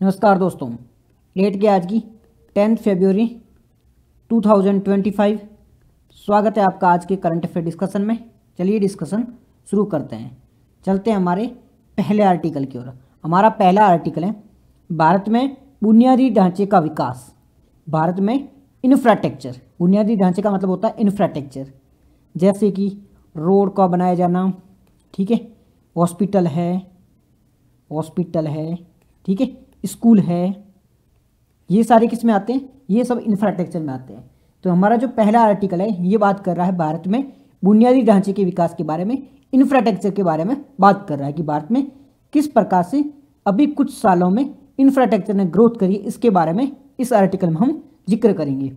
नमस्कार दोस्तों, डेट की आज की 10 फरवरी 2025। स्वागत है आपका आज के करंट अफेयर डिस्कशन में। चलिए डिस्कशन शुरू करते हैं। चलते हैं हमारे पहले आर्टिकल की ओर। हमारा पहला आर्टिकल है भारत में बुनियादी ढांचे का विकास। भारत में इंफ्रास्ट्रक्चर, बुनियादी ढांचे का मतलब होता है इंफ्रास्ट्रक्चर, जैसे कि रोड का बनाया जाना, ठीक है, हॉस्पिटल है, ठीक है, स्कूल है, ये सारे किस में आते हैं? ये सब इंफ्रास्ट्रक्चर में आते हैं। तो हमारा जो पहला आर्टिकल है ये बात कर रहा है भारत में बुनियादी ढांचे के विकास के बारे में, इंफ्रास्ट्रक्चर के बारे में बात कर रहा है कि भारत में किस प्रकार से अभी कुछ सालों में इंफ्रास्ट्रक्चर ने ग्रोथ करी, इसके बारे में इस आर्टिकल में हम जिक्र करेंगे।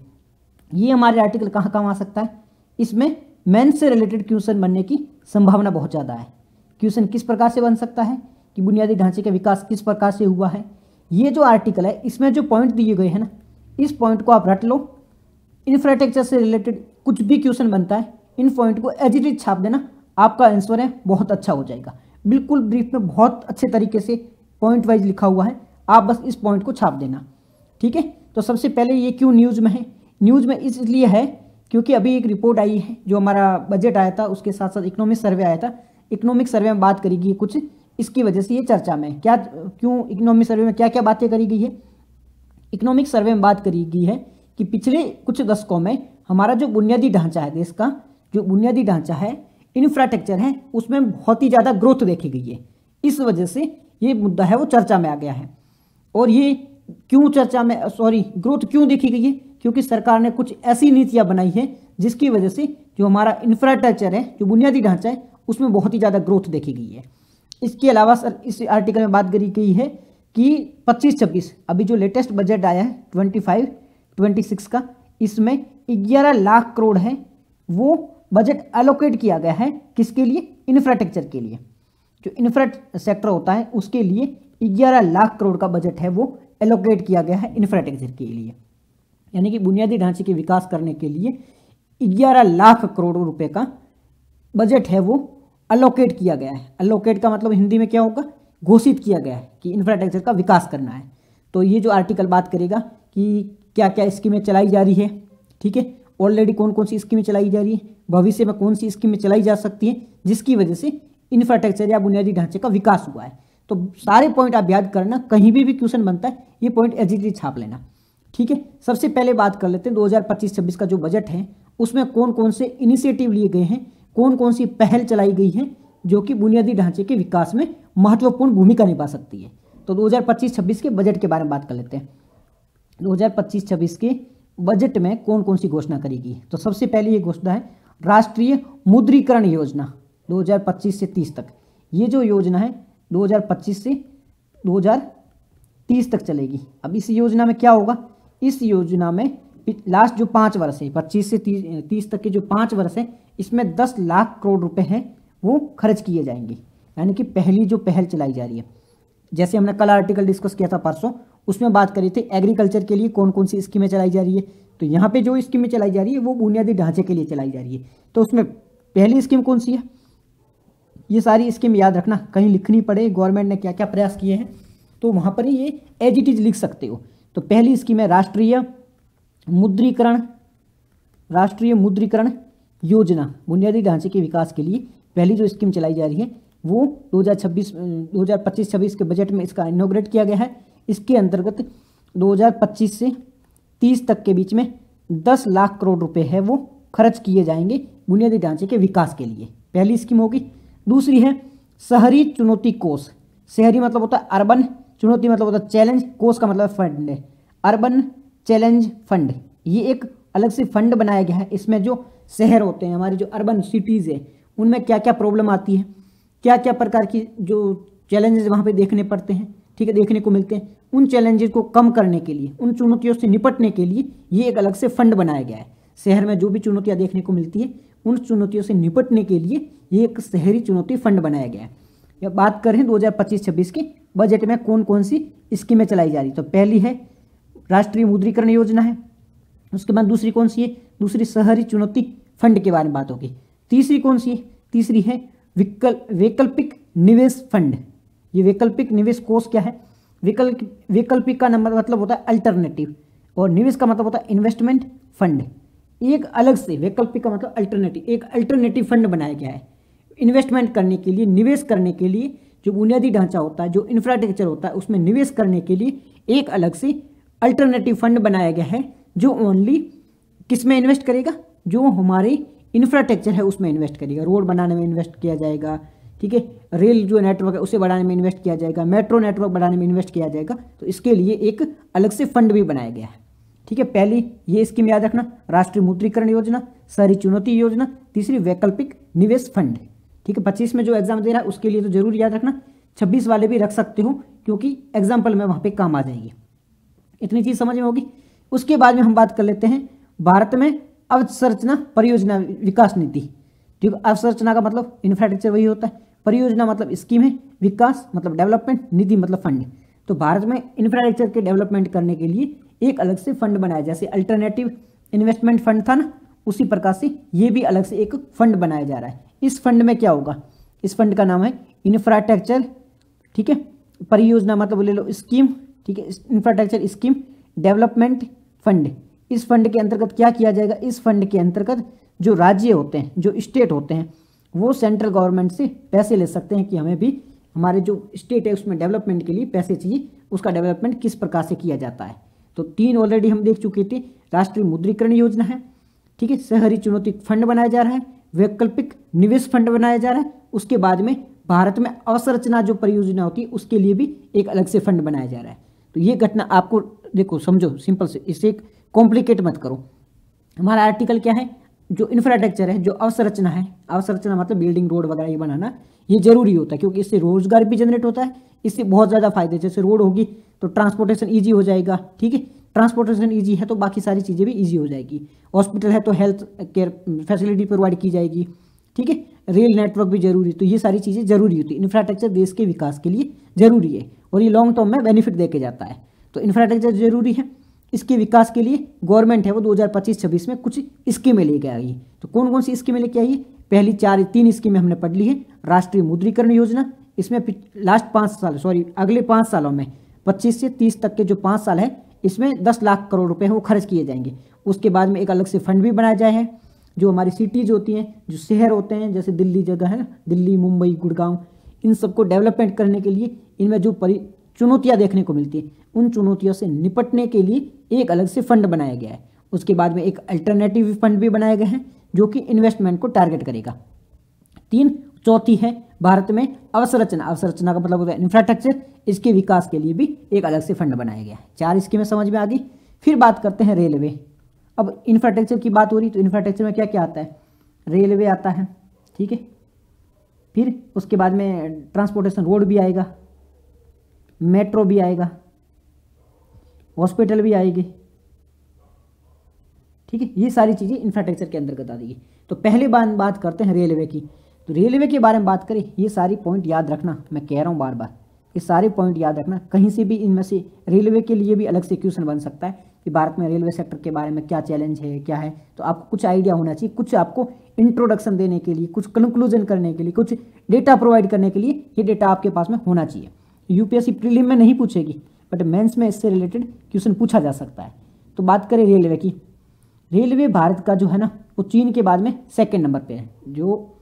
ये हमारे आर्टिकल कहाँ काम आ सकता है? इसमें मैन से रिलेटेड क्वेश्चन बनने की संभावना बहुत ज़्यादा है। क्वेश्चन किस प्रकार से बन सकता है कि बुनियादी ढांचे का विकास किस प्रकार से हुआ है। ये जो आर्टिकल है इसमें जो पॉइंट दिए गए हैं ना, इस पॉइंट को आप रट लो। इंफ्रास्ट्रक्चर से रिलेटेड कुछ भी क्वेश्चन बनता है, इन पॉइंट को एज इट इज छाप देना, आपका आंसर है बहुत अच्छा हो जाएगा। बिल्कुल ब्रीफ में बहुत अच्छे तरीके से पॉइंट वाइज लिखा हुआ है, आप बस इस पॉइंट को छाप देना, ठीक है। तो सबसे पहले ये क्यों न्यूज़ में है? न्यूज़ में इसलिए है क्योंकि अभी एक रिपोर्ट आई है, जो हमारा बजट आया था उसके साथ साथ इकोनॉमिक सर्वे आया था। इकोनॉमिक सर्वे में बात करेगी कुछ, इसकी वजह से ये चर्चा में क्या, क्यों इकोनॉमिक सर्वे में क्या क्या बातें करी गई है। इकोनॉमिक सर्वे में बात करी गई है कि पिछले कुछ दशकों में हमारा जो बुनियादी ढांचा है, देश का जो बुनियादी ढांचा है, इंफ्रास्ट्रक्चर है, उसमें बहुत ही ज़्यादा ग्रोथ देखी गई है। इस वजह से ये मुद्दा है वो चर्चा में आ गया है। और ये क्यों चर्चा में, ग्रोथ क्यों देखी गई है? क्योंकि सरकार ने कुछ ऐसी नीतियाँ बनाई है जिसकी वजह से जो हमारा इंफ्रास्ट्रक्चर है, जो बुनियादी ढांचा है, उसमें बहुत ही ज़्यादा ग्रोथ देखी गई है। इसके अलावा सर इस आर्टिकल में बात करी गई है कि 25-26 अभी जो लेटेस्ट बजट आया है 25-26 का, इसमें 11 लाख करोड़ है वो बजट एलोकेट किया गया है। किसके लिए? इंफ्रास्ट्रक्चर के लिए। जो इंफ्रास्ट्रक्चर होता है उसके लिए 11 लाख करोड़ का बजट है वो एलोकेट किया गया है इंफ्रास्ट्रक्चर के लिए। यानी कि बुनियादी ढांचे के विकास करने के लिए 11 लाख करोड़ रुपए का बजट है वो अलोकेट किया गया है। अलोकेट का मतलब हिंदी में क्या होगा? घोषित किया गया है कि इंफ्रास्ट्रक्चर का विकास करना है। तो ये जो आर्टिकल बात करेगा कि क्या क्या स्कीमें चलाई जा रही है, ठीक है, ऑलरेडी कौन कौन सी स्कीमें चलाई जा रही है, भविष्य में कौन सी स्कीमें चलाई जा सकती है जिसकी वजह से इंफ्रास्ट्रक्चर या बुनियादी ढांचे का विकास हुआ है। तो सारे पॉइंट आप याद करना, कहीं भी क्वेश्चन बनता है ये पॉइंट एग्जैक्टली छाप लेना, ठीक है। सबसे पहले बात कर लेते हैं 2025-26 का जो बजट है उसमें कौन कौन से इनिशिएटिव लिए गए हैं, कौन कौन सी पहल चलाई गई है जो कि बुनियादी ढांचे के विकास में महत्वपूर्ण भूमिका निभा सकती है। तो 2025-26 के बजट के बारे में बात कर लेते हैं। 2025-26 के बजट में कौन कौन सी घोषणा करी गई है? तो सबसे पहले ये घोषणा है राष्ट्रीय मुद्रीकरण योजना 2025 से 30 तक। ये जो योजना है 2025 से 2030 तक चलेगी। अब इस योजना में क्या होगा? इस योजना में लास्ट जो 5 वर्ष है, 25 से 30 तक के जो 5 वर्ष है, इसमें 10 लाख करोड़ रुपए हैं वो खर्च किए जाएंगे। यानी कि पहली जो पहल चलाई जा रही है, जैसे हमने कल आर्टिकल डिस्कस किया था परसों, उसमें बात करी थी एग्रीकल्चर के लिए कौन कौन सी स्कीमें चलाई जा रही है। तो यहाँ पे जो स्कीमें चलाई जा रही है वो बुनियादी ढांचे के लिए चलाई जा रही है। तो उसमें पहली स्कीम कौन सी है? ये सारी स्कीम याद रखना, कहीं लिखनी पड़े गवर्नमेंट ने क्या क्या प्रयास किए हैं तो वहाँ पर ही ये एज इट इज लिख सकते हो। तो पहली स्कीम है राष्ट्रीय मुद्रीकरण योजना। बुनियादी ढांचे के विकास के लिए पहली जो स्कीम चलाई जा रही है वो 2025-26 के बजट में इसका इनॉग्रेट किया गया है। इसके अंतर्गत 2025 से 30 तक के बीच में 10 लाख करोड़ रुपए है वो खर्च किए जाएंगे बुनियादी ढांचे के विकास के लिए। पहली स्कीम होगी। दूसरी है शहरी चुनौती कोष। शहरी मतलब होता है अर्बन, चुनौती मतलब होता है चैलेंज, कोष का मतलब फंड है, अर्बन चैलेंज फंड। ये एक अलग से फंड बनाया गया है। इसमें जो शहर होते हैं, हमारी जो अर्बन सिटीज़ है, उनमें क्या क्या प्रॉब्लम आती है, क्या क्या प्रकार की जो चैलेंजेस वहाँ पे देखने पड़ते हैं, ठीक है, देखने को मिलते हैं, उन चैलेंजेस को कम करने के लिए, उन चुनौतियों से निपटने के लिए ये एक अलग से फंड बनाया गया है। शहर में जो भी चुनौतियाँ देखने को मिलती है उन चुनौतियों से निपटने के लिए ये एक शहरी चुनौती फंड बनाया गया है। या बात करें 2025-26 के बजट में कौन कौन सी स्कीमें चलाई जा रही, तो पहली है राष्ट्रीय मुद्रीकरण योजना है। उसके बाद दूसरी कौन सी है? दूसरी शहरी चुनौती फंड के बारे में बात होगी। तीसरी कौन सी है? तीसरी है वैकल्पिक निवेश फंड। ये वैकल्पिक निवेश कोष क्या है? वैकल्पिक का मतलब होता है अल्टरनेटिव, और निवेश का मतलब होता है इन्वेस्टमेंट फंड। एक अलग से, वैकल्पिक का मतलब अल्टरनेटिव, एक अल्टरनेटिव फंड बनाया गया है इन्वेस्टमेंट करने के लिए, निवेश करने के लिए। जो बुनियादी ढांचा होता है, जो इंफ्रास्ट्रक्चर होता है, उसमें निवेश करने के लिए एक अलग से अल्टरनेटिव फंड बनाया गया है, जो ओनली किस में इन्वेस्ट करेगा, जो हमारे इंफ्रास्ट्रक्चर है उसमें इन्वेस्ट करेगा। रोड बनाने में इन्वेस्ट किया जाएगा, ठीक है, रेल जो नेटवर्क है उसे बढ़ाने में इन्वेस्ट किया जाएगा, मेट्रो नेटवर्क बढ़ाने में इन्वेस्ट किया जाएगा। तो इसके लिए एक अलग से फंड भी बनाया गया है, ठीक है। पहली ये स्कीम याद रखना, राष्ट्रीय मुद्रीकरण योजना, शहरी चुनौती योजना, तीसरी वैकल्पिक निवेश फंड, ठीक है। 25 में जो एग्जाम दे रहा है उसके लिए तो जरूर याद रखना, 26 वाले भी रख सकते हो क्योंकि एग्जाम्पल में वहाँ पे काम आ जाएगी। इतनी चीज़ समझ में होगी। उसके बाद में हम बात कर लेते हैं भारत में अवसंरचना परियोजना विकास नीति। ठीक है, अवसंरचना का मतलब इंफ्रास्ट्रक्चर वही होता है, परियोजना मतलब स्कीम है, विकास मतलब डेवलपमेंट, निधि मतलब फंड। तो भारत में इंफ्रास्ट्रक्चर के डेवलपमेंट करने के लिए एक अलग से फंड बनाया, जैसे अल्टरनेटिव इन्वेस्टमेंट फंड था ना, उसी प्रकार से ये भी अलग से एक फंड बनाया जा रहा है। इस फंड में क्या होगा, इस फंड का नाम है इंफ्रास्ट्रक्चर, ठीक है, परियोजना मतलब ले लो स्कीम, ठीक है, इंफ्रास्ट्रक्चर स्कीम डेवलपमेंट फंड। इस फंड के अंतर्गत क्या किया जाएगा, इस फंड के अंतर्गत जो राज्य होते हैं, जो स्टेट होते हैं, वो सेंट्रल गवर्नमेंट से पैसे ले सकते हैं कि हमें भी हमारे जो स्टेट है उसमें डेवलपमेंट के लिए पैसे चाहिए, उसका डेवलपमेंट किस प्रकार से किया जाता है। तो 3 ऑलरेडी हम देख चुके थे, राष्ट्रीय मुद्रीकरण योजना है, ठीक है, शहरी चुनौती फंड बनाया जा रहा है, वैकल्पिक निवेश फंड बनाया जा रहा है। उसके बाद में भारत में अवसंरचना जो परियोजना होती है उसके लिए भी एक अलग से फंड बनाया जा रहा है। तो ये घटना आपको देखो समझो सिंपल से, इसे कॉम्प्लिकेट मत करो। हमारा आर्टिकल क्या है, जो इंफ्रास्ट्रक्चर है, जो अवसंरचना है, अवसंरचना मतलब बिल्डिंग रोड वगैरह ये बनाना, ये जरूरी होता है क्योंकि इससे रोजगार भी जनरेट होता है, इससे बहुत ज़्यादा फायदे, जैसे रोड होगी तो ट्रांसपोर्टेशन ईजी हो जाएगा, ठीक है, ट्रांसपोर्टेशन ईजी है तो बाकी सारी चीज़ें भी ईजी हो जाएगी, हॉस्पिटल है तो हेल्थ केयर फैसिलिटी प्रोवाइड की जाएगी, ठीक है, रेल नेटवर्क भी जरूरी। तो ये सारी चीज़ें जरूरी होती है, इंफ्रास्ट्रक्चर देश के विकास के लिए जरूरी है और ये लॉन्ग टर्म में बेनिफिट दे के जाता है। तो इंफ्रास्ट्रक्चर जरूरी है, इसके विकास के लिए गवर्नमेंट है वो 2025-26 में कुछ स्कीमें लेके आई। तो कौन कौन सी स्कीमें लेके आई है, पहली 3 स्कीमें हमने पढ़ ली है। राष्ट्रीय मुद्रीकरण योजना, इसमें लास्ट 5 साल अगले 5 सालों में 25 से 30 तक के जो 5 साल है इसमें 10 लाख करोड़ रुपए वो खर्च किए जाएंगे। उसके बाद में एक अलग से फंड भी बनाया जाए है, जो हमारी सिटीज़ होती हैं, जो शहर होते हैं, जैसे दिल्ली जगह है ना, दिल्ली, मुंबई, गुड़गांव, इन सबको डेवलपमेंट करने के लिए इनमें जो चुनौतियाँ देखने को मिलती है, उन चुनौतियों से निपटने के लिए एक अलग से फंड बनाया गया है। उसके बाद में एक अल्टरनेटिव फंड भी बनाया गया है जो कि इन्वेस्टमेंट को टारगेट करेगा। चौथी है भारत में अवसंरचना, अवसंरचना का मतलब होता है इंफ्रास्ट्रक्चर, इसके विकास के लिए भी एक अलग से फंड बनाया गया है। 4 स्कीमें समझ में आ गई। फिर बात करते हैं रेलवे। अब इंफ्रास्ट्रक्चर की बात हो रही तो इंफ्रास्ट्रक्चर में क्या क्या आता है, रेलवे आता है, ठीक है, फिर उसके बाद में ट्रांसपोर्टेशन रोड भी आएगा, मेट्रो भी आएगा, हॉस्पिटल भी आएगी, ठीक है, ये सारी चीज़ें इंफ्रास्ट्रक्चर के अंतर्गत आ जाएगी। तो पहले बात करते हैं रेलवे की। तो रेलवे के बारे में बात करें, ये सारी पॉइंट याद रखना, मैं कह रहा हूँ बार बार, ये सारे पॉइंट याद रखना। कहीं से भी इनमें से रेलवे के लिए भी अलग से क्वेश्चन बन सकता है कि भारत में रेलवे सेक्टर के बारे में क्या चैलेंज है, क्या है। तो आपको कुछ आइडिया होना चाहिए, कुछ आपको इंट्रोडक्शन देने के लिए, कुछ कंक्लूजन करने के लिए, कुछ डेटा प्रोवाइड करने के लिए ये डेटा आपके पास में होना चाहिए। यूपीएससी प्रीलिम में नहीं पूछेगी बट मेंस में इससे रिलेटेड क्वेश्चन पूछा जा सकता है। तो बात करें रेलवे की, रेलवे भारत का जो है ना वो चीन के बाद में 2nd नंबर पे है। जो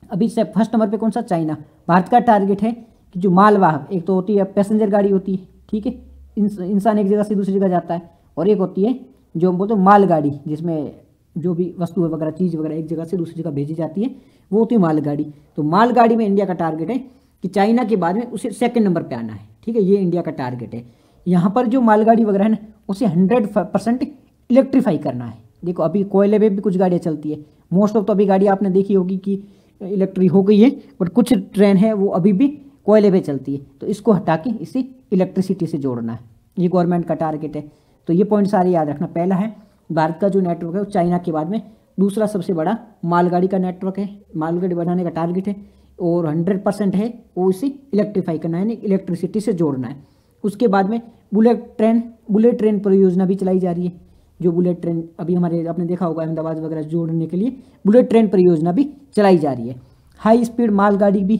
अभी से 1st नंबर पे कौन सा, चाइना। भारत का टारगेट है कि जो मालवाहक, एक तो होती है पैसेंजर गाड़ी होती है, ठीक है, इंसान एक जगह से दूसरी जगह जाता है, और एक होती है जो हम बोलते हैं मालगाड़ी, जिसमें जो भी वस्तु वगैरह चीज़ वगैरह एक जगह से दूसरी जगह भेजी जाती है, वो होती है मालगाड़ी। तो मालगाड़ी में इंडिया का टारगेट है कि चाइना के बाद में उसे 2nd नंबर पे आना है, ठीक है, ये इंडिया का टारगेट है। यहाँ पर जो मालगाड़ी वगैरह है ना उसे 100% इलेक्ट्रीफाई करना है। देखो अभी कोयले पे भी कुछ गाड़ियाँ चलती है, मोस्ट ऑफ तो अभी गाड़ी आपने देखी होगी कि इलेक्ट्रिक हो गई है, बट कुछ ट्रेन है वो अभी भी कोयले पे चलती है। तो इसको हटा के इसे इलेक्ट्रिसिटी से जोड़ना है, ये गवर्नमेंट का टारगेट है। तो ये पॉइंट सारे याद रखना। पहला है भारत का जो नेटवर्क है वो चाइना के बाद में दूसरा सबसे बड़ा मालगाड़ी का नेटवर्क है, मालगाड़ी बनाने का टारगेट है, और 100% है वो इसे इलेक्ट्रीफाई करना है, यानी इलेक्ट्रिसिटी से जोड़ना है। उसके बाद में बुलेट ट्रेन परियोजना भी चलाई जा रही है। जो बुलेट ट्रेन अभी हमारे आपने देखा होगा अहमदाबाद वगैरह जोड़ने के लिए बुलेट ट्रेन परियोजना भी चलाई जा रही है। हाई स्पीड मालगाड़ी भी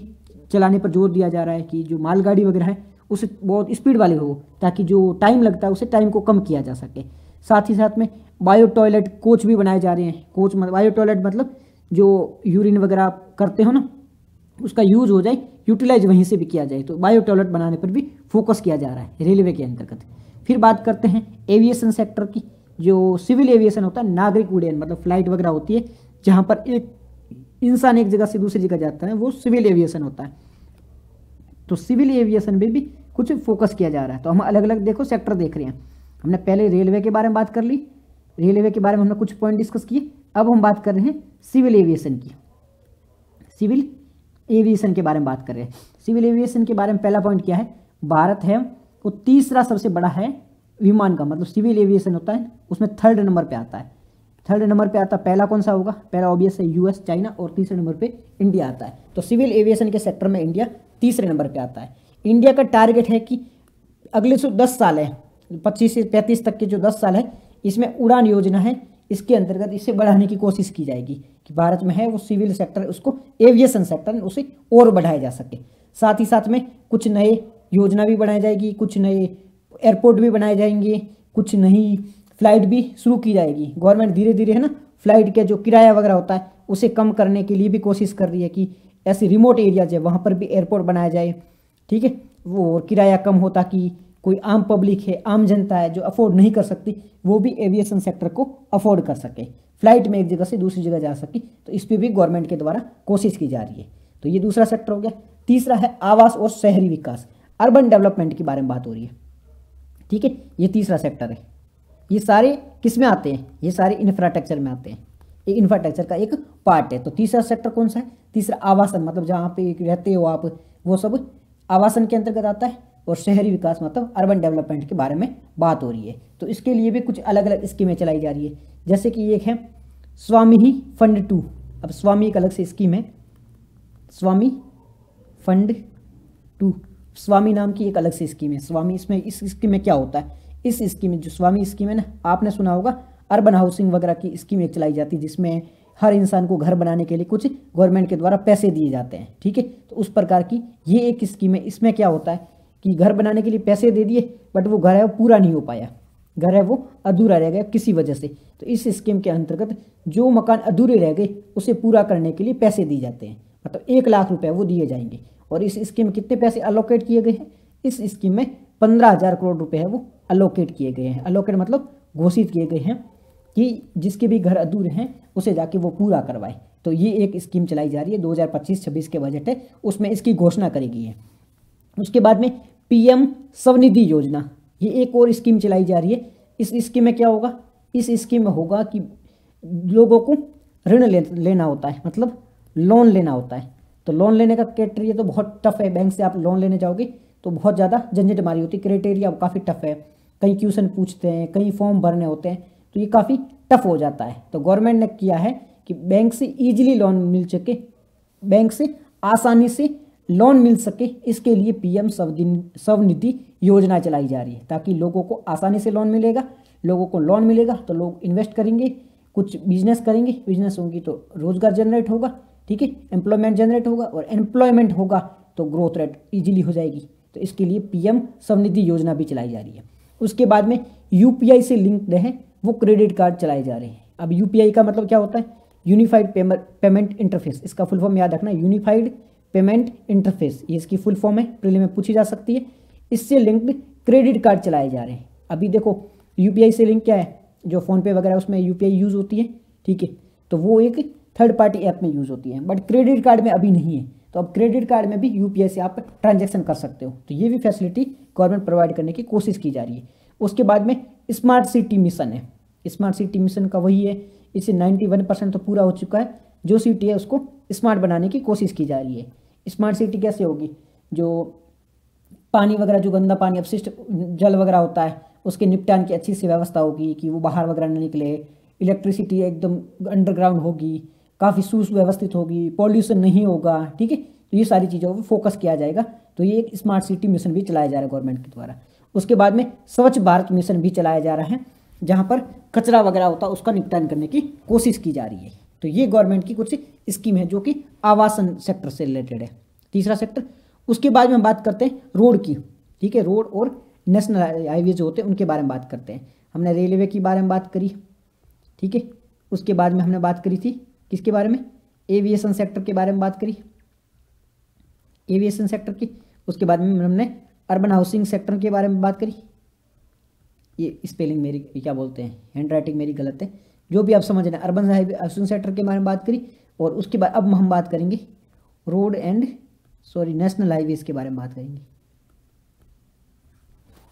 चलाने पर जोर दिया जा रहा है कि जो मालगाड़ी वगैरह है उसे बहुत स्पीड वाले हो, ताकि जो टाइम लगता है उसे टाइम को कम किया जा सके। साथ ही साथ में बायो टॉयलेट कोच भी बनाए जा रहे हैं। कोच मतलब बायो टॉयलेट मतलब जो यूरिन वगैरह करते हो ना, उसका यूज हो जाए, यूटिलाइज वहीं से भी किया जाए, तो बायो टॉयलेट बनाने पर भी फोकस किया जा रहा है रेलवे के अंतर्गत। फिर बात करते हैं एविएशन सेक्टर की। जो सिविल एविएशन होता है, नागरिक उड्डयन मतलब फ्लाइट वगैरह होती है जहाँ पर एक इंसान एक जगह से दूसरी जगह जाता है, वो सिविल एविएशन होता है। तो सिविल एविएशन में भी कुछ फोकस किया जा रहा है। तो हम अलग अलग देखो सेक्टर देख रहे हैं। हमने पहले रेलवे के बारे में बात कर ली, रेलवे के बारे में हमने कुछ पॉइंट डिस्कस किए। अब हम बात कर रहे हैं सिविल एविएशन की। सिविल एविएशन के बारे में बात कर रहे हैं। सिविल एविएशन के बारे में पहला पॉइंट क्या है, भारत है वो तीसरा सबसे बड़ा है विमान का, मतलब सिविल एविएशन होता है उसमें 3rd नंबर पे आता है। 3rd नंबर पे आता है, पहला कौन सा होगा, पहला ऑब्वियस है यूएस चाइना, और तीसरे नंबर पे इंडिया आता है। तो सिविल एविएशन के सेक्टर में इंडिया तीसरे नंबर पे आता है। इंडिया का टारगेट है कि अगले 10 साल है, 25 से 35 तक के जो 10 साल है, इसमें उड़ान योजना है, इसके अंतर्गत इसे बढ़ाने की कोशिश की जाएगी कि भारत में है वो सिविल सेक्टर, उसको एविएशन सेक्टर उसे और बढ़ाया जा सके। साथ ही साथ में कुछ नए योजना भी बनाई जाएगी, कुछ नए एयरपोर्ट भी बनाए जाएंगे, कुछ नई फ्लाइट भी शुरू की जाएगी। गवर्नमेंट धीरे धीरे है ना फ्लाइट के जो किराया वगैरह होता है उसे कम करने के लिए भी कोशिश कर रही है कि ऐसे रिमोट एरियाज है वहाँ पर भी एयरपोर्ट बनाया जाए, ठीक है, वो किराया कम हो ताकि कोई आम पब्लिक है, आम जनता है जो अफोर्ड नहीं कर सकती, वो भी एविएशन सेक्टर को अफोर्ड कर सके, फ्लाइट में एक जगह से दूसरी जगह जा सके। तो इस पर भी गवर्नमेंट के द्वारा कोशिश की जा रही है। तो ये दूसरा सेक्टर हो गया। तीसरा है आवास और शहरी विकास, अर्बन डेवलपमेंट के बारे में बात हो रही है, ठीक है, ये तीसरा सेक्टर है। ये सारे किस में आते हैं, ये सारे इंफ्रास्ट्रक्चर में आते हैं, ये इंफ्रास्ट्रक्चर का एक पार्ट है। तो तीसरा सेक्टर कौन सा है, तीसरा आवासन, मतलब जहाँ पे रहते हो आप, वो सब आवासन के अंतर्गत आता है। और शहरी विकास मतलब अर्बन डेवलपमेंट के बारे में बात हो रही है। तो इसके लिए भी कुछ अलग अलग स्कीमें चलाई जा रही है, जैसे कि एक है स्वामी फंड 2। अब स्वामी एक अलग से स्कीम है, स्वामी फंड 2, स्वामी नाम की एक अलग से स्कीम है। स्वामी, इसमें इस स्कीम में क्या होता है, इस स्कीम में जो स्वामी स्कीम है ना, आपने सुना होगा अर्बन हाउसिंग वगैरह की स्कीम एक चलाई जाती है, जिसमें हर इंसान को घर बनाने के लिए कुछ गवर्नमेंट के द्वारा पैसे दिए जाते हैं, ठीक है। तो उस प्रकार की ये एक स्कीम है। इसमें क्या होता है कि घर बनाने के लिए पैसे दे दिए, बट वो घर है वो पूरा नहीं हो पाया, घर है वो अधूरा रह गया किसी वजह से। तो इस स्कीम के अंतर्गत जो मकान अधूरे रह गए उसे पूरा करने के लिए पैसे दिए जाते हैं, मतलब 1 लाख रुपए वो दिए जाएंगे। और इस स्कीम में कितने पैसे अलोकेट किए गए हैं, इस स्कीम में 15,000 करोड़ रुपए है वो अलोकेट किए गए हैं। अलोकेट मतलब घोषित किए गए हैं कि जिसके भी घर अधूरे हैं उसे जाके वो पूरा करवाए। तो ये एक स्कीम चलाई जा रही है, 2025-26 के बजट है उसमें इसकी घोषणा करी गई है। उसके बाद में पीएम स्वनिधि योजना, ये एक और स्कीम चलाई जा रही है। इस स्कीम में क्या होगा, इस स्कीम में होगा कि लोगों को ऋण लेना होता है, मतलब लोन लेना होता है। तो लोन लेने का क्राइटेरिया तो बहुत टफ है, बैंक से आप लोन लेने जाओगे तो बहुत ज़्यादा झंझट मारी होती है, क्राइटेरिया काफ़ी टफ है, कई क्वेश्चन पूछते हैं, कई फॉर्म भरने होते हैं, तो ये काफ़ी टफ हो जाता है। तो गवर्नमेंट ने किया है कि बैंक से ईजिली लोन मिल सके, बैंक से आसानी से लोन मिल सके, इसके लिए पीएम स्वनिधि योजना चलाई जा रही है, ताकि लोगों को आसानी से लोन मिलेगा, लोगों को लोन मिलेगा तो लोग इन्वेस्ट करेंगे, कुछ बिजनेस करेंगे, बिजनेस होंगी तो रोजगार जनरेट होगा, ठीक है, एम्प्लॉयमेंट जनरेट होगा, और एम्प्लॉयमेंट होगा तो ग्रोथ रेट इजीली हो जाएगी। तो इसके लिए पीएम स्वनिधि योजना भी चलाई जा रही है। उसके बाद में यूपीआई से लिंक्ड है वो क्रेडिट कार्ड चलाए जा रहे हैं। अब यूपीआई का मतलब क्या होता है, यूनिफाइड पेमेंट इंटरफेस, इसका फुल फॉर्म याद रखना, यूनिफाइड पेमेंट इंटरफेस, ये इसकी फुल फॉर्म है, प्रीलिम में पूछी जा सकती है। इससे लिंक्ड क्रेडिट कार्ड चलाए जा रहे हैं। अभी देखो यूपीआई से लिंक क्या है, जो फ़ोनपे वगैरह उसमें यूपीआई यूज़ होती है, ठीक है, तो वो एक थर्ड पार्टी ऐप में यूज़ होती है, बट क्रेडिट कार्ड में अभी नहीं है। तो अब क्रेडिट कार्ड में भी यूपीआई से आप ट्रांजैक्शन कर सकते हो। तो ये भी फैसिलिटी गवर्नमेंट प्रोवाइड करने की कोशिश की जा रही है। उसके बाद में स्मार्ट सिटी मिशन है। स्मार्ट सिटी मिशन का वही है, इससे 91% तो पूरा हो चुका है। जो सिटी है उसको स्मार्ट बनाने की कोशिश की जा रही है। स्मार्ट सिटी कैसे होगी, जो पानी वगैरह, जो गंदा पानी अपशिष्ट जल वगैरह होता है उसके निपटान की अच्छी सी व्यवस्था होगी कि वो बाहर वगैरह न निकले, इलेक्ट्रिसिटी एकदम अंडरग्राउंड होगी, काफ़ी सुव्यवस्थित होगी, पॉल्यूशन नहीं होगा, ठीक है। तो ये सारी चीज़ों पर फोकस किया जाएगा। तो ये एक स्मार्ट सिटी मिशन भी चलाया जा रहा है गवर्नमेंट के द्वारा। उसके बाद में स्वच्छ भारत मिशन भी चलाया जा रहा है, जहाँ पर कचरा वगैरह होता है उसका निपटान करने की कोशिश की जा रही है। तो ये गवर्नमेंट की कुछ स्कीम है जो कि आवासन सेक्टर से रिलेटेड है, तीसरा सेक्टर। उसके बाद में हम बात करते हैं रोड की, ठीक है, रोड और नेशनल हाईवे जो होते हैं उनके बारे में बात करते हैं। हमने रेलवे के बारे में बात करी, ठीक है। उसके बाद में हमने बात करी थी किसके बारे में, एविएशन सेक्टर के बारे में बात करी, एविएशन सेक्टर की। उसके बाद में हमने अर्बन हाउसिंग सेक्टर के बारे में बात करी। ये स्पेलिंग मेरी क्या बोलते हैं, हैंड राइटिंग मेरी गलत है, जो भी आप समझ रहे हैं। अर्बन हाउसिंग सेक्टर के बारे में बात करी। और उसके बाद अब हम बात करेंगे रोड एंड नेशनल हाईवेज के बारे में बात करेंगे।